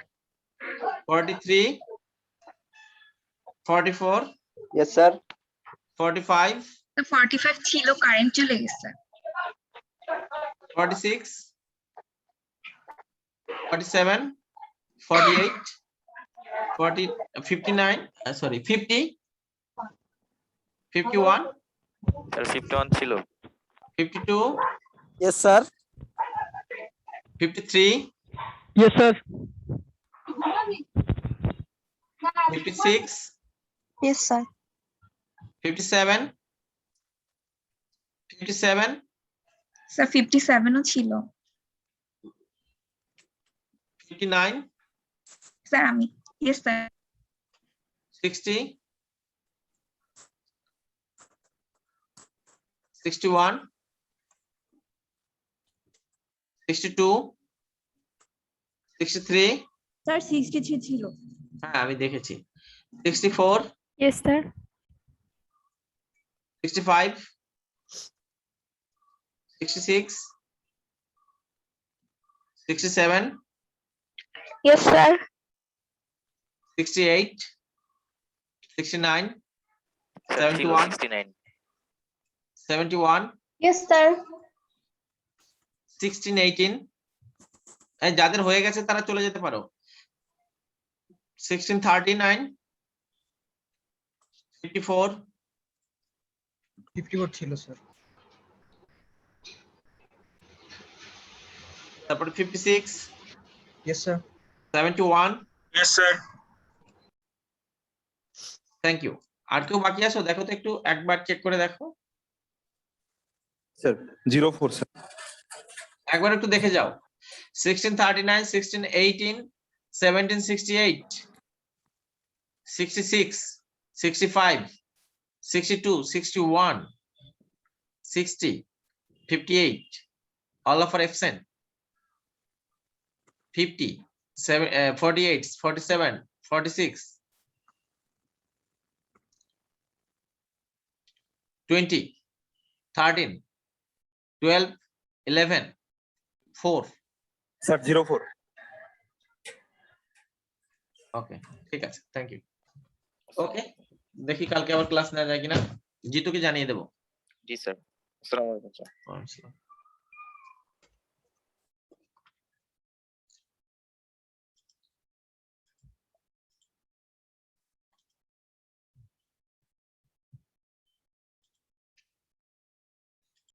43, 44, Yes, sir. 45, 45 ছিল, কারেন্ট চলে গেছে। 46, 47, 48, 59, sorry, 50, 51, স্যার 51 ছিল। 52, Yes, sir. 53, Yes, sir. 56, yes sir. 57, 57, sir 57 ও ছিল। 59, sir আমি। Yes sir. 60, 61, 62, 63, স্যার 63 ছিল। হ্যাঁ আমি দেখেছি, 64, yes sir. 65, 66, 67, yes sir. 68, 69, sir ছিল 71, 69। 71, ইয়েস স্যার। 16, 18, এই যাদের হয়ে গেছে তারা চলে যেতে পারো। 16, 39, 54, 54 ছিল, স্যার। তারপরে 56, Yes, sir. 71, Yes, sir. Thank you. আর কেউ বাকি আছো? দেখো তো একটু, একবার চেক করে দেখো, Sir 04 sir. একবার একটু দেখে যাও। 16, 39, 16, 18, 17, 68, 66, 65, 62, 61, 60, 58, all of are absent. 50, 48, 47, 46, 20, 13, 12, 11, 4. Sir 04. ওকে, ঠিক আছে, থ্যাংক ইউ। ওকে, দেখি কালকে আবার ক্লাস নেওয়া যায় কিনা, জিতুকে জানিয়ে দেবো। জি স্যার। আসসালামু আলাইকুম স্যার। আচ্ছা।